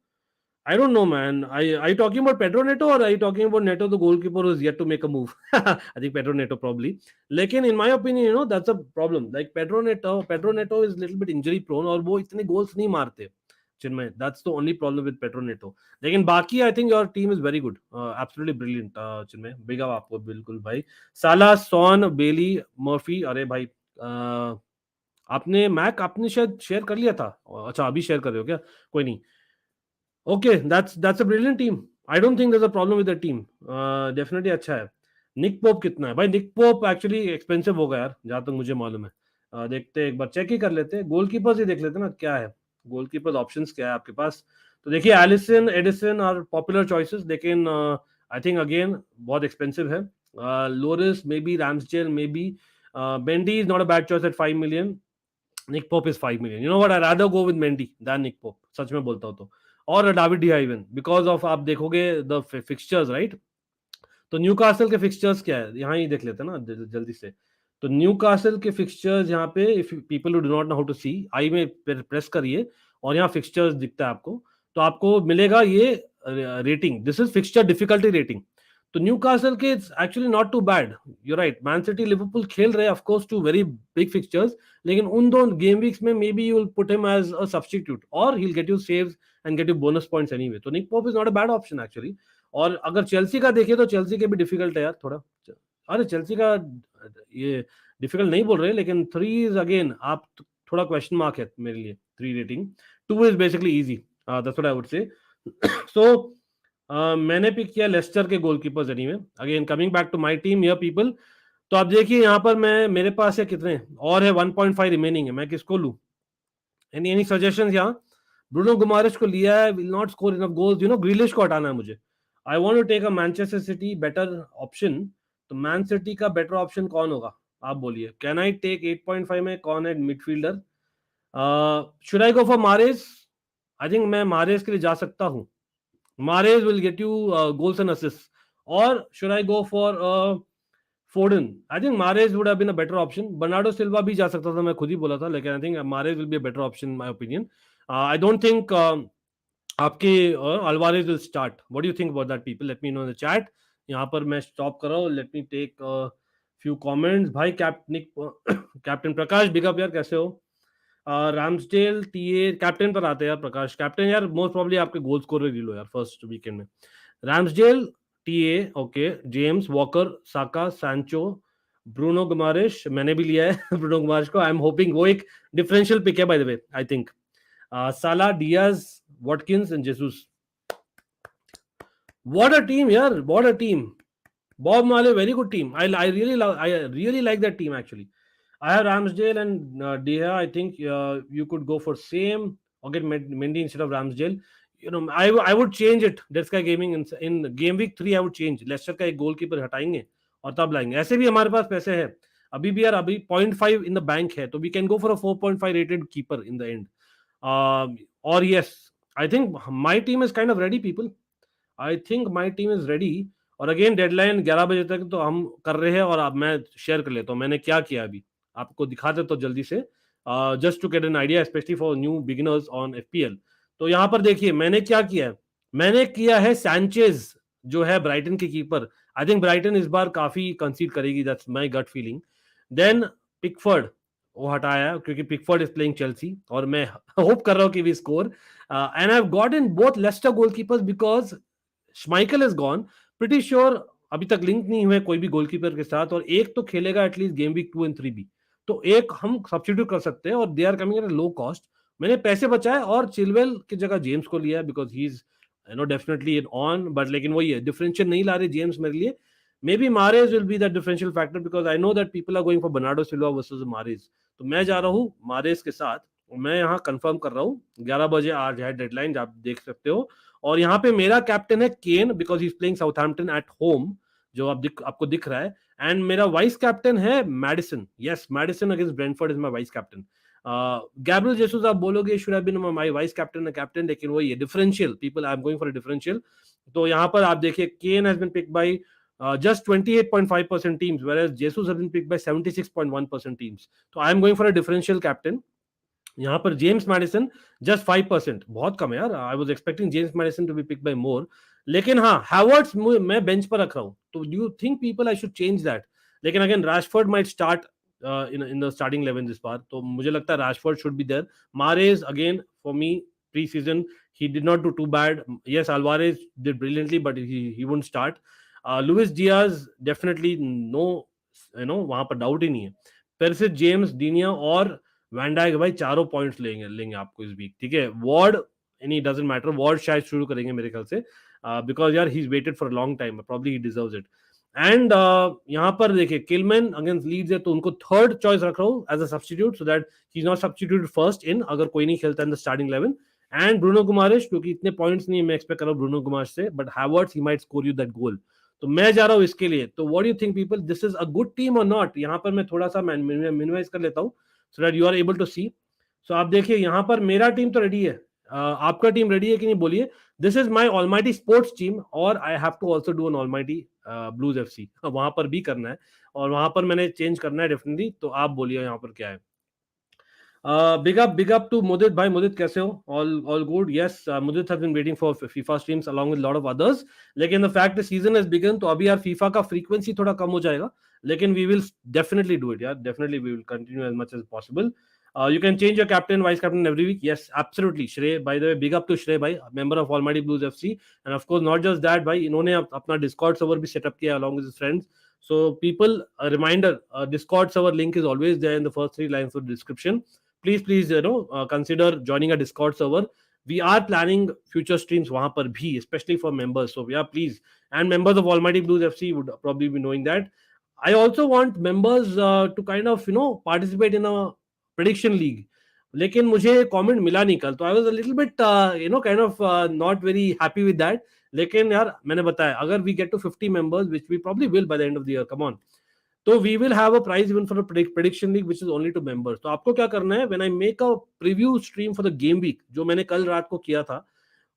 I don't know, man. Are you talking about Pedro Neto, or are you talking about Neto, the goalkeeper who's yet to make a move? I think Pedro Neto probably. लेकिन in my opinion, that's a problem. Like Pedro Neto is a little bit injury prone, और वो इतने goals नहीं मारते. चिन्मय, that's the only problem with Pedro Neto. लेकिन बाकी I think your team is very good, absolutely brilliant. Chinmay, big up आपको बिल्कुल भाई. साला, सॉन, बेली, मर्फी. अरे भाई आपने मैक आपने शायद शेयर कर लिया था. अच्छा अभी शेयर कर रहे हो क्या? कोई नहीं. Okay, that's a brilliant team. I don't think there's a problem with the team. Definitely अच्छा है. निक पोप कितना है भाई? निक पोप एक्चुअली एक्सपेंसिव होगा यार, जहां तक मुझे मालूम है. देखते हैं एक बार, चेक ही कर लेते हैं. गोलकीपर्स ही देख लेते हैं ना, क्या है गोलकीपर्स ऑप्शंस क्या है आपके पास. तो देखिए Alisson, Ederson are popular choices, लेकिन आई थिंक अगेन बहुत एक्सपेंसिव है. Lloris may be, Ramsdale may be, Mendy is not a bad choice at 5 million. Nick Pope is 5 million. You know what, I rather go with Mendy than Nick Pope, सच में बोलता हूं तो. और David de इवन, because of आप देखोगे the fixtures right. तो न्यूकासल के फिक्सचर्स क्या है यहाँ ही देख लेते हैं ना जल्दी से. तो न्यूकासल के फिक्सचर्स यहाँ पे, if people who do not know how to see, I में प्रेस करिए और यहाँ फिक्सचर्स दिखता है आपको. तो आपको मिलेगा ये rating, this is fixture difficulty rating. तो न्यूकासल के it's actually not too bad. You right, Man City, Liverpool खेल रहे हैं of course two very big fixtures, लेकिन उन दो गेम वीक्स में मे be you will put him as a substitute, और he will get you saves and get you bonus points anyway. तो Nick Pope is not a bad option actually. और अगर Chelsea का देखें तो चेल्सी के भी डिफिकल्ट है यार थोड़ा. अरे चेल्सी का ये डिफिकल्ट नहीं बोल रहे, लेकिन 3 इज अगेन, आप थोड़ा क्वेश्चन मार्क है मेरे लिए 3 rating. 2 is basically easy, that's what I would say. So मैंने पिक किया लेस्टर के goalkeeper anyway, again coming back to my team here people. तो आप देखिए यहाँ पर मैं, मेरे पास है कितने और है, 1.5 रिमेनिंग है, मैं किसको लूं? एनी सजेशंस यहाँ? ब्रूनो गुमारेश को लिया है, will not score enough goals, Grealish को हटाना है मुझे। I want to take a Manchester City better option. तो मैन सिटी का बेटर ऑप्शन कौन होगा आप बोलिए? कैन आई टेक 8.5 में कौन है midfielder? Should I go for Mahrez? I think मैं मारेज के लिए जा सकता हूँ। Mahrez will get you goals and assist. और should I go for Foden? I think Mahrez would have been a better option. Bernardo Silva भी जा सकता था, मैं खुद ही बोला था, लेकिन I think Mahrez will be a better option in my opinion. I don't think आपके Alvarez will start. What do you think about that people? Let me know in the chat. यहाँ पर मैं स्टॉप कर रहा हूँ, let me take few comments. भाई captain Prakash big up यार, कैसे हो? रामसडेल टीए कैप्टन पर आते हैं यार प्रकाश। कैप्टन यार मोस्ट प्रॉब्ली आपके गोल स्कोर ले लो यार फर्स्ट वीकेंड में। रामसडेल टीए ओके, जेम्स वॉकर, साका, सैंचो, ब्रूनो गुमारिश मैंने भी लिया है ब्रूनो गुमारिश को। आई एम होपिंग वो एक डिफरेंशियल पिक है by the way, I think. Salah, Diaz, Watkins and Jesus. What a team यार, what a team. Bob Marley, very good team. I really like that team actually. I have Ramsdale and Deha. I think you could go for same or get Mendy instead of Ramsdale. I would change it. Dead Sky Gaming in game week 3 I would change. Leicester का एक goalkeeper हटाएंगे और तब लाएंगे। ऐसे भी हमारे पास पैसे हैं अभी भी यार, अभी 0.5 इन द बैंक है, तो we can go for a 4.5 rated keeper in the end. और yes, I think my team is kind of ready people. I think my team is ready. और अगेन डेडलाइन 11 बजे तक तो हम कर रहे हैं, और अब मैं शेयर कर लेता हूँ मैंने क्या किया अभी, आपको दिखा देता हूँ जल्दी से, just to get an idea specially for new beginners on FPL. तो यहाँ पर देखिए मैंने क्या किया है। मैंने किया है सैंचेज जो है ब्राइटन के कीपर। आई थिंक ब्राइटन इस बार काफी कंसीड करेगी, that's my gut feeling. Then Pickford वो हटाया क्योंकि पिकफोर्ड इज प्लेइंग चेल्सी, और मैं होप कर रहा हूँ कि we score. And I have got in both Leicester goalkeepers because Schmeichel is gone. Pretty sure अभी तक लिंक नहीं हुए कोई भी गोलकीपर के साथ, और एक तो खेलेगा एटलीस्ट गेम वीक 2 एंड 3 भी, तो एक हम सब्स्टिट्यूट कर सकते हैं, और they are coming at low cost. मैंने पैसे बचाए और चिलवेल की जगह जेम्स को लिया because he is definitely in on, but लेकिन वही है डिफरेंशियल नहीं ला रहे जेम्स मेरे लिए। Maybe Mahrez will be that differential factor because I know that people are going for Bernardo Silva versus Mahrez. तो मैं जा रहा हूँ मारेज के साथ, मैं यहाँ कंफर्म कर रहा हूँ 11 बजे आज है डेडलाइन, आप देख सकते हो। और यहाँ पे मेरा कैप्टन है Kane because he is playing Southampton at home, जो आपको दिख रहा है। एंड मेरा वाइस कैप्टन है Maddison. Yes, Maddison against Brentford is my vice captain. Gabriel Jesus आप बोलोगे should have been my vice captain captain, लेकिन वही है differential people, I am going for a differential. तो यहाँ पर आप देखिए Kane has been picked by just 28.5% teams, whereas Jesus has been picked by 76.1% teams. So I am going for a differential captain. यहाँ पर जेम्स मैडिसन जस्ट 5%, बहुत कम है यार। I was expecting James Maddison to be picked by more, लेकिन हाँ Havertz मैं bench पर रख रहा हूँ। तो do you think people I should change that? लेकिन again Rashford might start in the starting 11 this बार, तो मुझे लगता है Rashford should be there. Mahrez again for me pre season he did not do too bad. Yes, Alvarez did brilliantly, but he wouldn't start. Luis Diaz definitely no, वहां पर doubt ही नहीं है। Perisic, James, डीनिया और van Dijk भाई चारों points लेंगे आपको इस वीक, ठीक है। Ward any doesn't matter, ward शायद शुरू करेंगे मेरे ख्याल से, बिकॉज यार he is waited for a long time, probably he deserves it. And यहाँ पर देखिए किलमैन अगेंस्ट लीड्स है, तो उनको थर्ड चॉइस रख रहा हूँ as a substitute, so that he is not substituted first in अगर कोई नहीं खेलता in the starting 11। And Bruno Guimaraes, क्योंकि इतने पॉइंट्स नहीं मैं एक्सपेक्ट कर रहा हूँ ब्रूनो गुमारिश से, but Havertz he might score you that goal, तो मैं जा रहा हूँ इसके लिए। तो what do you think people, this is a good team और नॉट? यहाँ पर मैं थोड़ा सा मिनिमाइज कर लेता हूँ so that you are able to see. So आप देखिए यहाँ पर मेरा टीम तो रेडी है, आपका टीम रेडी है कि नहीं बोलिए। This is my almighty sports team, और I have to also do an almighty blues FC, वहां पर भी करना है, और वहां पर मैंने चेंज करना है डेफिनेटली। तो आप बोलिए यहाँ पर क्या है। बिग अप टू मुदित भाई। मुदित कैसे हो? All good? Yes, Mudit has been waiting for FIFA streams along with lot of others, लेकिन the fact the season has begun, तो अभी यार फीफा का फ्रीक्वेंसी थोड़ा कम हो जाएगा, लेकिन we will definitely do it यार, definitely we will continue as much as possible. You can change your captain, vice captain every week. Yes, absolutely. Shrey, by the way, big up to Shrey, bhai, member of Almighty Blues FC. And of course, not just that, bhai, इन्होंने अपना Discord server भी set up किया along with his friends. So, people, a reminder, Discord server link is always there in the first 3 lines of the description. Please, consider joining a Discord server. We are planning future streams वहाँ पर भी, especially for members. So, yeah, please. And members of Almighty Blues FC would probably be knowing that. I also want members to kind of, participate in a prediction league. लेकिन मुझे comment मिला नहीं कल, तो I was a little bit kind of not very happy with that. लेकिन यार मैंने बताया, अगर we get to 50 members, which we probably will by the end of the year, come on, तो we will have a prize even for a prediction league which is only to members. तो आपको क्या करना है, when I make a preview stream for the game week, जो मैंने कल रात को किया था,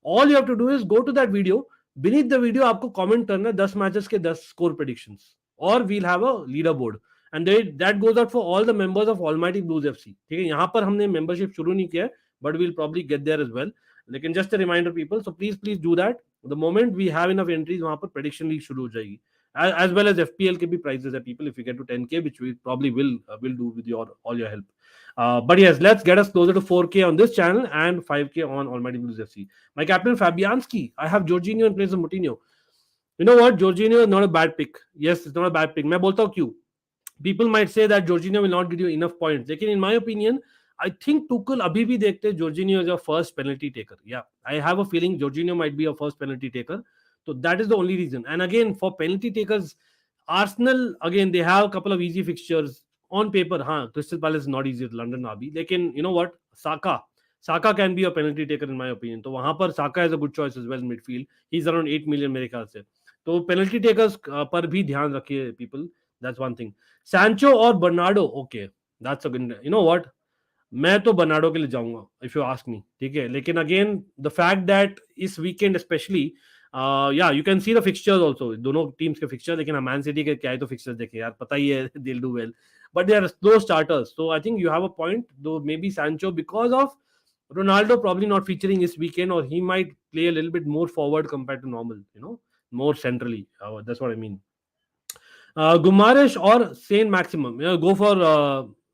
all you have to do is go to that video. Beneath the video आपको कमेंट करना है 10 मैचेस के 10 स्कोर प्रेडिक्शंस, और we'll have a leader board, and that goes out for all the members of Almighty blues FC. ठीक है, यहाँ पर हमने मेंबरशिप शुरू नहीं किया है, but we'll probably get there as well. लेकिन just a reminder people, so please do that. The moment we have enough entries, वहां पर प्रेडिक्शन लीग शुरू हो जाएगी, as well as FPL के भी prizes है people, if you get to 10k, which we probably will do with all your help. But yes, let's get us closer to 4k on this channel and 5k on Almighty Blues FC. My captain Fabianski, I have Jorginho in place of Moutinho. You know what? Jorginho is not a bad pick. Yes, it's not a bad pick. मैं बोलता हूँ क्यों. People might say that Jorginho will not give you enough points. लेकिन in my opinion, I think Tuchel अभी भी देखते Jorginho as your first penalty taker. Yeah, I have a feeling Jorginho might be your first penalty taker. So that is the only reason. And again, for penalty takers, Arsenal, again, they have a couple of easy fixtures. On paper, Crystal Palace is not easy with London Derby. लेकिन you know what? Saka can be a penalty taker in my opinion. तो वहां पर Saka is a good choice as well in midfield. He's around 8 million मेरे ख्याल से. तो penalty takers पर भी ध्यान रखिए people. That's one thing. Sancho और Bernardo, okay, that's a good. You know what? मैं तो बर्नार्डो के लिए जाऊंगा इफ यू आस्क मी. ठीक है, लेकिन अगेन द फैक्ट दैट इस वीकेंड स्पेशली, या you can see the fixtures also, दोनों टीम्स के फिक्सचर. लेकिन मैन सिटी के क्या है तो फिक्सचर्स देखे यार, पता ही है they will do well, but they are slow starters. So I think you have a point, though maybe Sancho because of Ronaldo probably not featuring this weekend, or he might play a little bit more forward compared to normal, more centrally. That's what I mean. Guimaraes और Saint Maximin, go for,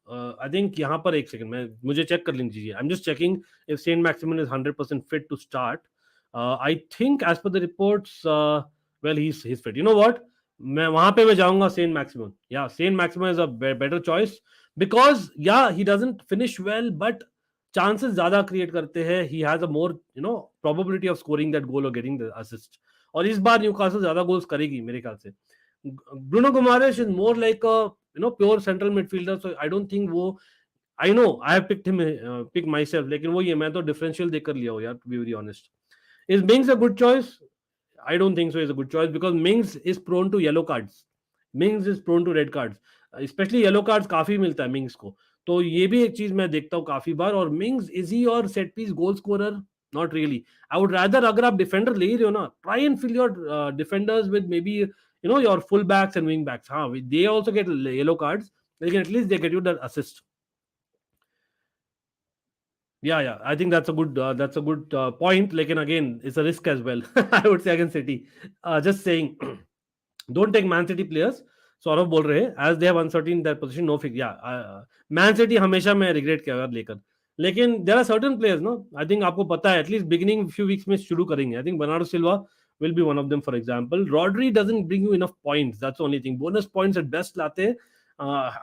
I think यहाँ पर एक second मैं मुझे check कर लीजिए. I am just checking if Saint Maximin is 100% fit to start. I think as per the reports, well he is fit. You know what, मैं वहां पे मैं जाऊंगा Saint Maximin. Yeah Saint Maximin is a better choice because yeah he doesn't finish well, but chances ज्यादा create करते हैं. He has a more probability of scoring that goal और getting the assist. और इस बार न्यूकासल ज्यादा goals करेगी मेरे ख्याल से. Bruno Guimaraes is more like a pure central midfielder, so I don't think वो, I know I have picked myself, लेकिन वो ये मैं तो differential देकर लिया हूँ यार, to be very honest. Is Mings a good choice? I don't think so is a good choice because Mings is prone to yellow cards. Mings is prone to red cards. Especially yellow cards काफी मिलता है Mings को. तो ये भी एक चीज मैं देखता हूँ काफी बार. और Mings, is he your set piece goal scorer? Not really. I would rather, अगर आप defender ले रहे हो ना, try and fill your defenders with maybe your full backs and wing backs. They also get yellow cards, लेकिन at least they get you the assist. Yeah, I think that's a good point. लेकिन again, it's a risk as well. I would say against City. Just saying, don't take Man City players. Saurabh बोल रहे हैं as they have uncertain their position, no fix. Yeah, Man City हमेशा मैं regret किया लेकर. लेकिन there are certain players, no, I think आपको पता है, at least beginning few weeks में शुरू करेंगे. I think Bernardo Silva will be one of them, for example. Rodri doesn't bring you enough points. That's the only thing. Bonus points at best लाते हैं.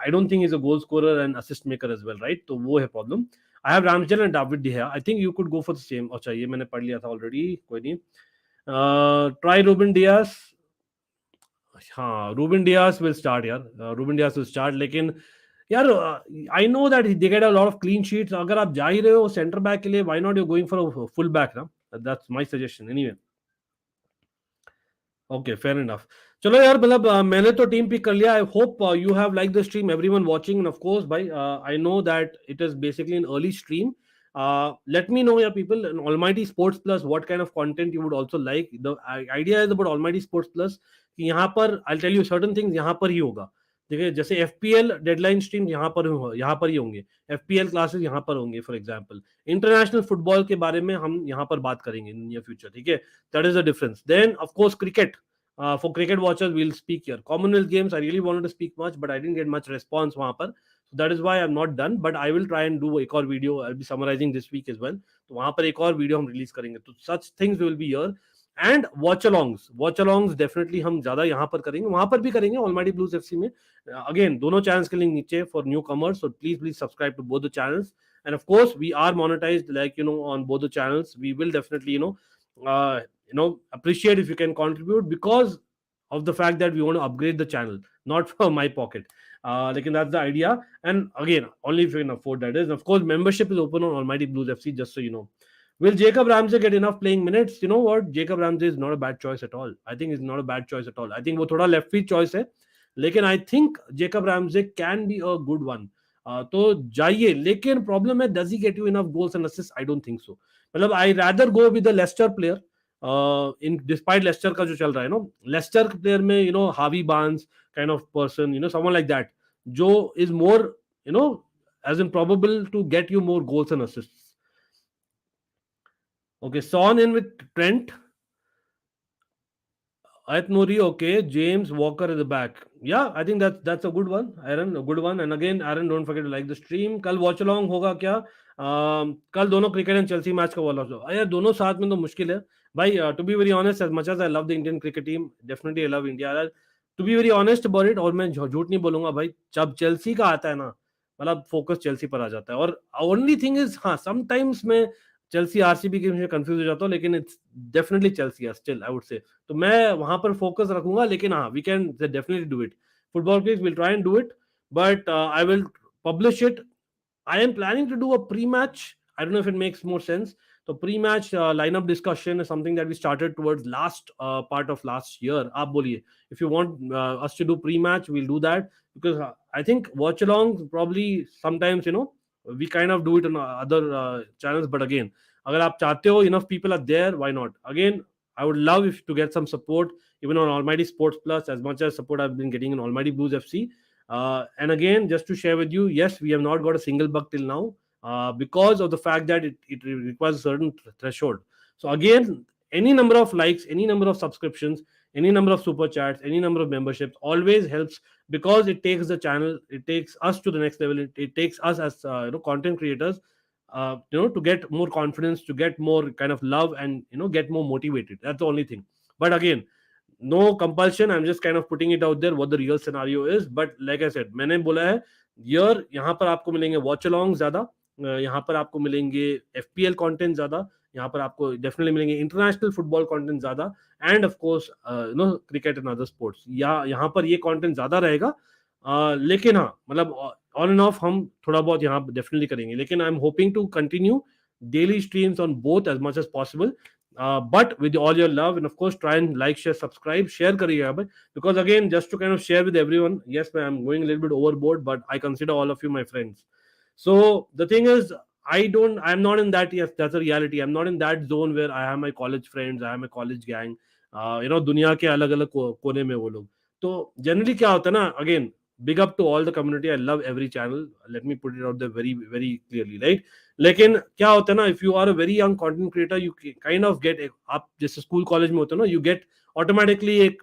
I don't think he's a goal scorer and assist maker as well, right? तो वो है problem. I have Ramsdale and David De Gea. I think you could go for the same. अच्छा, ये मैंने पढ़ लिया था already. कोई नहीं. Try Ruben Dias. हाँ, Ruben Dias will start यार. Ruben Dias will start. लेकिन यार, I know that they get a lot of clean sheets. अगर आप जा ही रहे हो center back के लिए, why not you're going for a full back ना? That's my suggestion anyway. Okay, fair enough. चलो यार, मतलब मैंने तो टीम पिक कर लिया. I hope you have like the stream, everyone watching. And of course भाई, I know that it is basically an early stream. Let me know, yeah, people, in Almighty Sports Plus, what kind of content you would also like. The idea is about Almighty Sports Plus कि यहाँ पर I'll tell you certain things यहाँ पर ही होगा. देखिए, जैसे FPL deadline stream यहाँ पर ही होंगे. FPL क्लासेस यहाँ पर होंगे, फॉर एग्जांपल. इंटरनेशनल फुटबॉल के बारे में हम यहाँ पर बात करेंगे इन नियर फ्यूचर. ठीक है, that is the difference. Then of course cricket, for cricket watchers we'll speak here. Commonwealth games I really wanted to speak much, but I didn't get much response वहां पर, So that is why I'm not done, but I will try and do एक और video. I'll be summarizing this week as well. तो वहां पर एक और video हम रिलीज करेंगे. तो such things will be here. And watch alongs definitely हम ज्यादा यहाँ पर करेंगे, वहां पर भी करेंगे ऑलमाइटी ब्लूज एफसी में. अगेन दोनों चैनल्स के लिंक नीचे for newcomers, so please subscribe to both the channels. And of course we are monetized, like on both the channels. We will definitely appreciate if you can contribute, because of the fact that we want to upgrade the channel, not for my pocket. Like that's the idea. And again, only if you can afford that is. And of course membership is open on Almighty Blues FC, just so you know. Will Jacob Ramsey get enough playing minutes? You know what? Jacob Ramsey is not a bad choice at all. I think it's not a bad choice at all. I think वो थोड़ा left feet choice है, लेकिन I think Jacob Ramsey can be a good one. तो जाइए, लेकिन problem है, does he get you enough goals and assists? I don't think so. मतलब I rather go with the Leicester player. In despite Leicester का जो चल रहा है, Leicester player में Harvey Barnes kind of person, someone like that, जो is more as in probable to get you more goals and assists. Okay, Son in with Trent. Ayat Nouri, okay. James Walker at the back. Yeah, I think that's a good one, Aaron. A good one. And again, Aaron, don't forget to like the stream. कल watch along होगा क्या? कल दोनों cricket and Chelsea match का वॉल ऑफ. यार दोनों साथ में तो मुश्किल है भाई. To be very honest, as much as I love the Indian cricket team, definitely I love India. To be very honest about it, और मैं झूठ नहीं बोलूंगा भाई, जब चेल्सी का आता है ना, मतलब फोकस चेल्सी पर आ जाता है. और ओनली थिंग इज, हाँ समटाइम्स मैं चेल्सी आरसीबी के कंफ्यूज हो जाता हूँ, लेकिन it's definitely Chelsea still, I would say. तो मैं वहां पर फोकस रखूंगा, लेकिन हाँ we can definitely do it. Football clicks will try and do it, but I will publish it. I am planning to do a pre-match. I don't know if it makes more sense. So pre-match lineup discussion is something that we started towards last part of last year. आप बोलिए, if you want us to do pre-match, we'll do that, because I think watch along probably sometimes we kind of do it on other channels. But again, अगर आप चाहते हो, enough people are there, why not? Again, I would love if to get some support even on Almighty Sports Plus, as much as support I've been getting in Almighty Blues FC. And again, just to share with you, yes, we have not got a single buck till now, because of the fact that it requires a certain threshold. So again, any number of likes, any number of subscriptions, any number of super chats, any number of memberships always helps, because it takes the channel, it takes us to the next level. It takes us as content creators, to get more confidence, to get more kind of love, and get more motivated. That's the only thing. But again, no compulsion. I'm just kind of putting it out there what the real scenario is. But like I said, मैंने बोला है यार, यहाँ पर आपको मिलेंगे watch along ज्यादा, यहाँ पर आपको मिलेंगे FPL कंटेंट ज्यादा, यहाँ पर आपको डेफिनेटली मिलेंगे इंटरनेशनल फुटबॉल कंटेंट ज्यादा, and of course cricket and other sports. यहाँ पर ये कंटेंट ज्यादा रहेगा. लेकिन हाँ, मतलब ऑन एंड ऑफ हम थोड़ा बहुत यहाँ डेफिनेटली करेंगे, लेकिन I am hoping to continue daily streams on both as much as possible. But with all your love, and of course try and like, share, subscribe, share kariye, because again, just to kind of share with everyone, yes I'm going a little bit overboard, but I consider all of you my friends. So the thing is, I'm not in that, yes that's a reality, I'm not in that zone where I have my college friends, I have my college gang, दुनिया के अलग अलग कोने में वो लोग. तो generally क्या होता है ना, again big up to all the community, I love every channel, let me put it out there very very clearly, right? लेकिन क्या होता है ना, if you are a very young content creator, you kind of get, आप जैसे school college में होते हो ना, you get automatically एक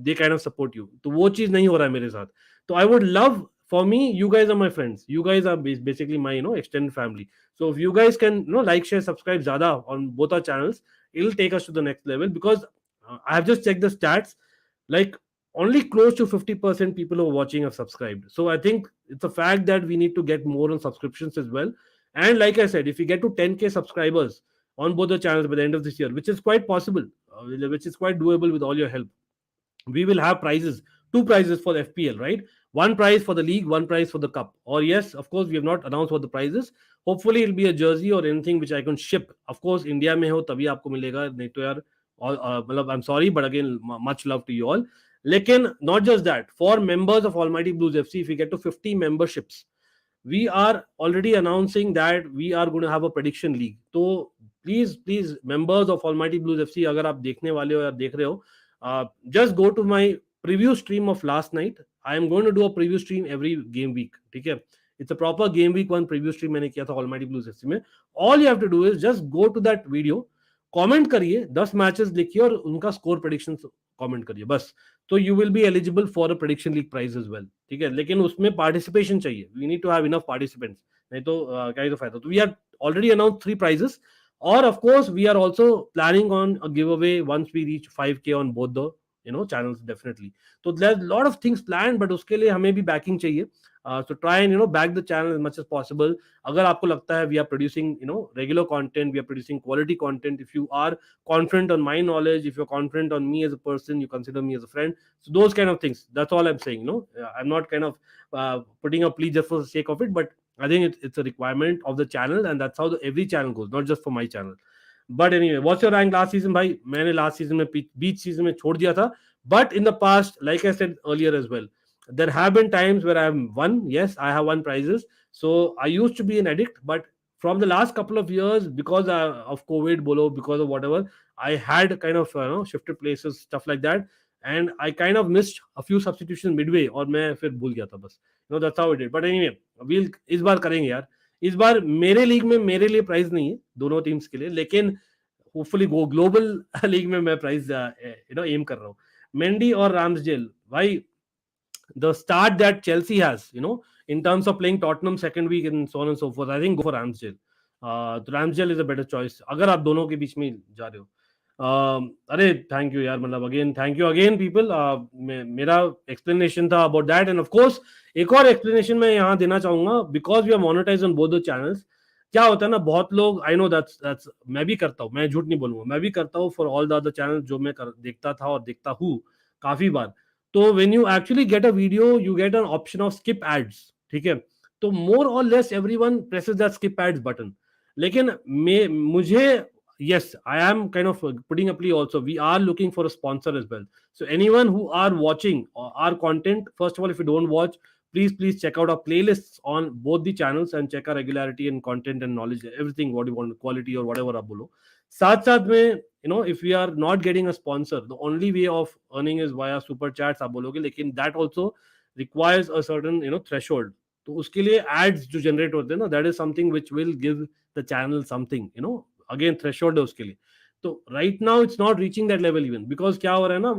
they kind of support you. तो वो चीज नहीं हो रहा है मेरे साथ. तो I would love, for me, you guys are my friends, you guys are basically my extended family. So if you guys can like, share, subscribe ज़्यादा on both our channels, it'll take us to the next level, because I have just checked the stats, like only close to 50% people who are watching have subscribed. So I think it's a fact that we need to get more on subscriptions as well. And like I said, if we get to 10k subscribers on both the channels by the end of this year, which is quite possible, which is quite doable with all your help, we will have prizes, 2 prizes for the FPL, right? 1 prize for the league, 1 prize for the cup. Or yes, of course, we have not announced what the prize is. Hopefully it'll be a jersey or anything which I can ship. Of course, India mein ho tabhi aapko milega, nahi to yaar, I'm sorry, but again, much love to you all. Lekin not just that, for members of Almighty Blues FC, if we get to 50 memberships, we are already announcing that we are going to have a prediction league. So please members of Almighty Blues FC, अगर आप देखने वाले हो या देख रहे हो, just go to my preview stream of last night. I am going to do a preview stream every game week. ठीक है, it's a proper game week 1 preview stream मैंने किया था Almighty Blues FC में. All you have to do is just go to that video, comment करिए, 10 matches लिखिए और उनका स्कोर प्रेडिक्शन कमेंट करिए, बस. तो you will be eligible for a prediction league prize as well, ठीक है, लेकिन उसमें पार्टिसिपेशन चाहिए, we need to have enough participants, नहीं तो क्या ही तो फायदा। तो we are already announce 3 prizes, और of course we are also planning on a giveaway once we reach 5K on both the channels definitely. तो there lot of things plan, but उसके लिए हमें भी बैकिंग चाहिए। So try and back the channel as much as possible. अगर आपको लगता है we are producing regular content, we are producing quality content, if you are confident on my knowledge, if you're confident on me as a person, you consider me as a friend, so those kind of things, that's all I'm saying. I'm not kind of putting a plea just for the sake of it, but I think it's a requirement of the channel, and that's how every channel goes, not just for my channel. But anyway, what's your rank last season, भाई? मैंने last season में बीच season में छोड़ दिया था, but in the past, like I said earlier as well, there have been times where I have won. Yes, I have won prizes. So I used to be an addict, but from the last couple of years, because of COVID, bolo, because of whatever, I had kind of shifted places, stuff like that, and I kind of missed a few substitutions midway, और मैं फिर भूल गया था बस. That's how it did. But anyway, we'll इस बार करेंगे यार. इस बार मेरे लीग में मेरे लिए प्राइज नहीं है दोनों टीम्स के लिए, लेकिन होपफुली ग्लोबल लीग में मैं प्राइज एम कर रहा हूँ. मेंडी और राम्सडेल, भाई, the start that Chelsea has, in terms of playing Tottenham second week and so on and so forth, I think go for Ramsdale. Ramsdale is a better choice अगर आप दोनों के बीच में जा रहे हो. अरे थैंक यू यार, मतलब again thank you again people. मेरा एक्सप्लेनेशन था about that, and of course एक और एक्सप्लेनेशन मैं यहाँ देना चाहूंगा, because we are monetize on both the channels. क्या होता है ना, बहुत लोग, आई नो दैट्स मैं भी करता हूँ, मैं झूठ नहीं बोलूंगा, मैं भी करता हूँ for all the other channel जो मैं देखता था और देखता हूँ काफी बार. तो when you actually get a video, you get an option of skip ads, ठीक है, तो more or less everyone presses that skip ads button. लेकिन मुझे, yes, I am kind of putting a plea also, we are looking for a sponsor as well. So anyone who are watching our content, first of all, if you don't watch, please check out our playlists on both the channels and check our regularity and content and knowledge, everything what you want, quality or whatever आप बोलो. साथ साथ में if we are not getting a sponsor, the only way of earning is via super chats आप बोलोगे, लेकिन that also requires a certain threshold. तो उसके लिए ads जो generate होते हैं ना, that is something which will give the channel something, again threshold है उसके लिए. तो right now it's not reaching that level even, because क्या हो रहा है ना,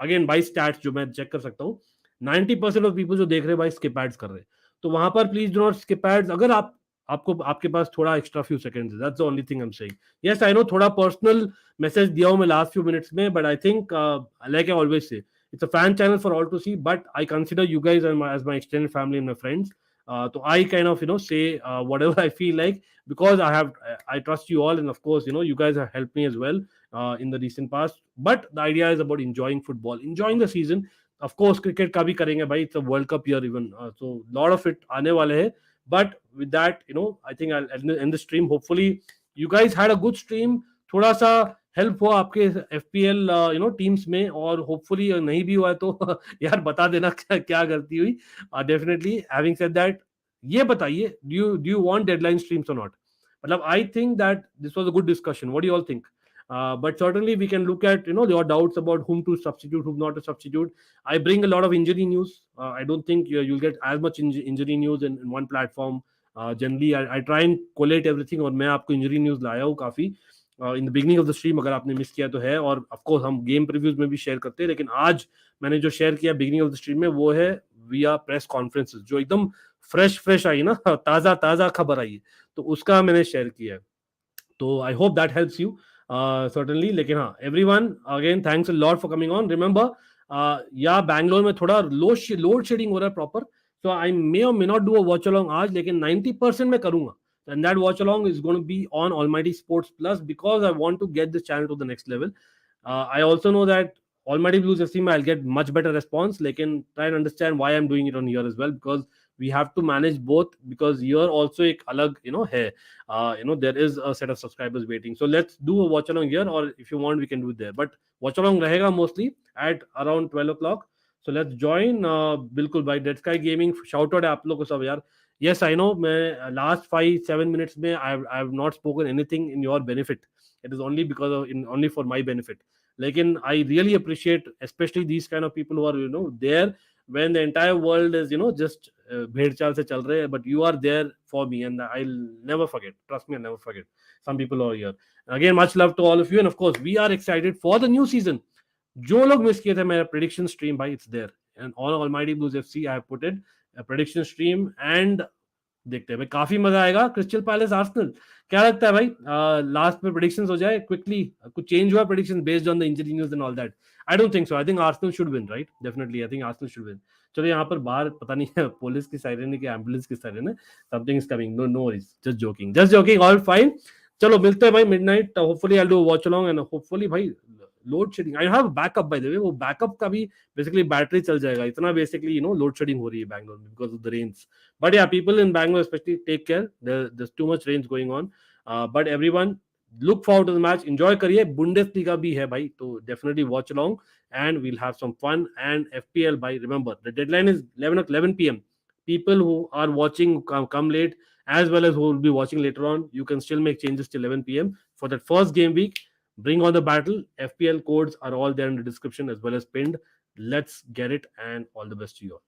अगेन बाई स्टैट्स जो मैं चेक कर सकता हूँ, 90% ऑफ पीपल जो देख रहे हैं भाई स्किप एड्स कर रहे हैं. तो वहां पर please do not skip ads. अगर आपके पास थोड़ा एक्स्ट्रा फ्यू सेकंड्स है, that's the only thing I am saying. Yes I know थोड़ा पर्सनल मैसेज दिया हूं मैं लास्ट फ्यू मिनट्स में, but I think like I always say, it's a fan channel for all to see, but I consider you guys as my extended family and my friends. So I kind of say whatever I feel like, because I trust you all, and of course you guys have helped me as well in the recent past. But the idea is about enjoying football, enjoying the season. Of course cricket का भी करेंगे भाई, it's a World Cup year even, so lot of it आने वाले हैं. But with that I think I'll end the stream. Hopefully you guys had a good stream, थोड़ा सा help हो आपके FPL टीम्स में, और होपफुली नहीं भी हुआ है तो यार बता देना क्या गलती हुई. डेफिनेटली हैविंग सेड दैट, ये बताइए, do you want deadline streams और नॉट? मतलब I think that this was a good discussion. What do you all think? But certainly we can look at your doubts about whom to substitute, whom not to substitute. I bring a lot of injury news. I don't think you'll get as much injury news in one platform. Generally I try and collate everything, और मैं आपको injury news लाया हूँ काफी in the beginning of the stream, अगर आपने miss किया तो है. और ऑफ कोर्स हम गेम प्रीव्यूज में भी शेयर करते हैं, लेकिन आज मैंने जो शेयर किया बिगनिंग ऑफ द स्ट्रीम में, वो है विया प्रेस कॉन्फ्रेंसेस, जो एकदम फ्रेश आई ना, ताजा खबर आई है, तो उसका मैंने शेयर किया है. तो I hope that helps you certainly. लेकिन हाँ, everyone again thanks a lot for coming on. Remember या बैंगलोर में थोड़ा लोड शेडिंग हो रहा है प्रॉपर, सो आई मे और may not do a watch along आज, लेकिन 90% मैं करूंगा. And that watch along is going to be on Almighty Sports Plus, because I want to get this channel to the next level. I also know that Almighty Blues FC I'll get much better response, lekin try and understand why I'm doing it on here as well, because we have to manage both, because here also ek alag hai, there is a set of subscribers waiting. So let's do a watch along here, or if you want we can do it there, but watch along rahega mostly at around 12 o'clock. So let's join. बिल्कुल भाई, Dead Sky gaming shout out है आप लोग को सब यार. Yes, I know. मैं last 5-7 minutes में I have not spoken anything in your benefit. It is only because of only for my benefit. लेकिन I really appreciate, especially these kind of people who are there when the entire world is just भेड़ चाल से चल रहे हैं, but you are there for me, and I'll never forget. Trust me, I'll never forget. Some people are here. Again, much love to all of you, and of course, we are excited for the new season. जो लोग miss किए थे मेरा prediction stream भाई, it's there and on Almighty blues FC I have put it prediction stream and देखते हैं भाई, काफी मजा आएगा। क्रिस्टल पैलेस आर्सेनल, क्या लगता है भाई, लास्ट में प्रेडिक्शंस हो जाए क्विकली, कुछ चेंज हुआ prediction based on the injury news and all that? I don't think so, I think Arsenal should win right, definitely I think Arsenal should win. चलो यहाँ पर बाहर पता नहीं है पुलिस की साइरन है कि एम्बुलेंस की साइरन है, something is coming, no no worries, just joking, all fine. चलो मिलते हैं भाई midnight, hopefully I do watch along and hopefully भाई load shedding I have backup by the way, वो बैकअप का भी बेसिकली बैटरी चल जाएगा, इतना बेसिकली लोड शेडिंग हो रही है बैंगलोर में because of the rains. But yeah, people in Bangalore especially take care. There's too much range going on. But everyone look forward to the match. Enjoy करिए, Bundesliga भी है भाई, तो definitely watch along and we'll have some fun. And FPL by remember the deadline is 11 p.m. People who are watching come late as well as who will be watching later on. You can still make changes till 11 p.m. for that first game week. Bring on the battle. FPL codes are all there in the description as well as pinned. Let's get it and all the best to you all.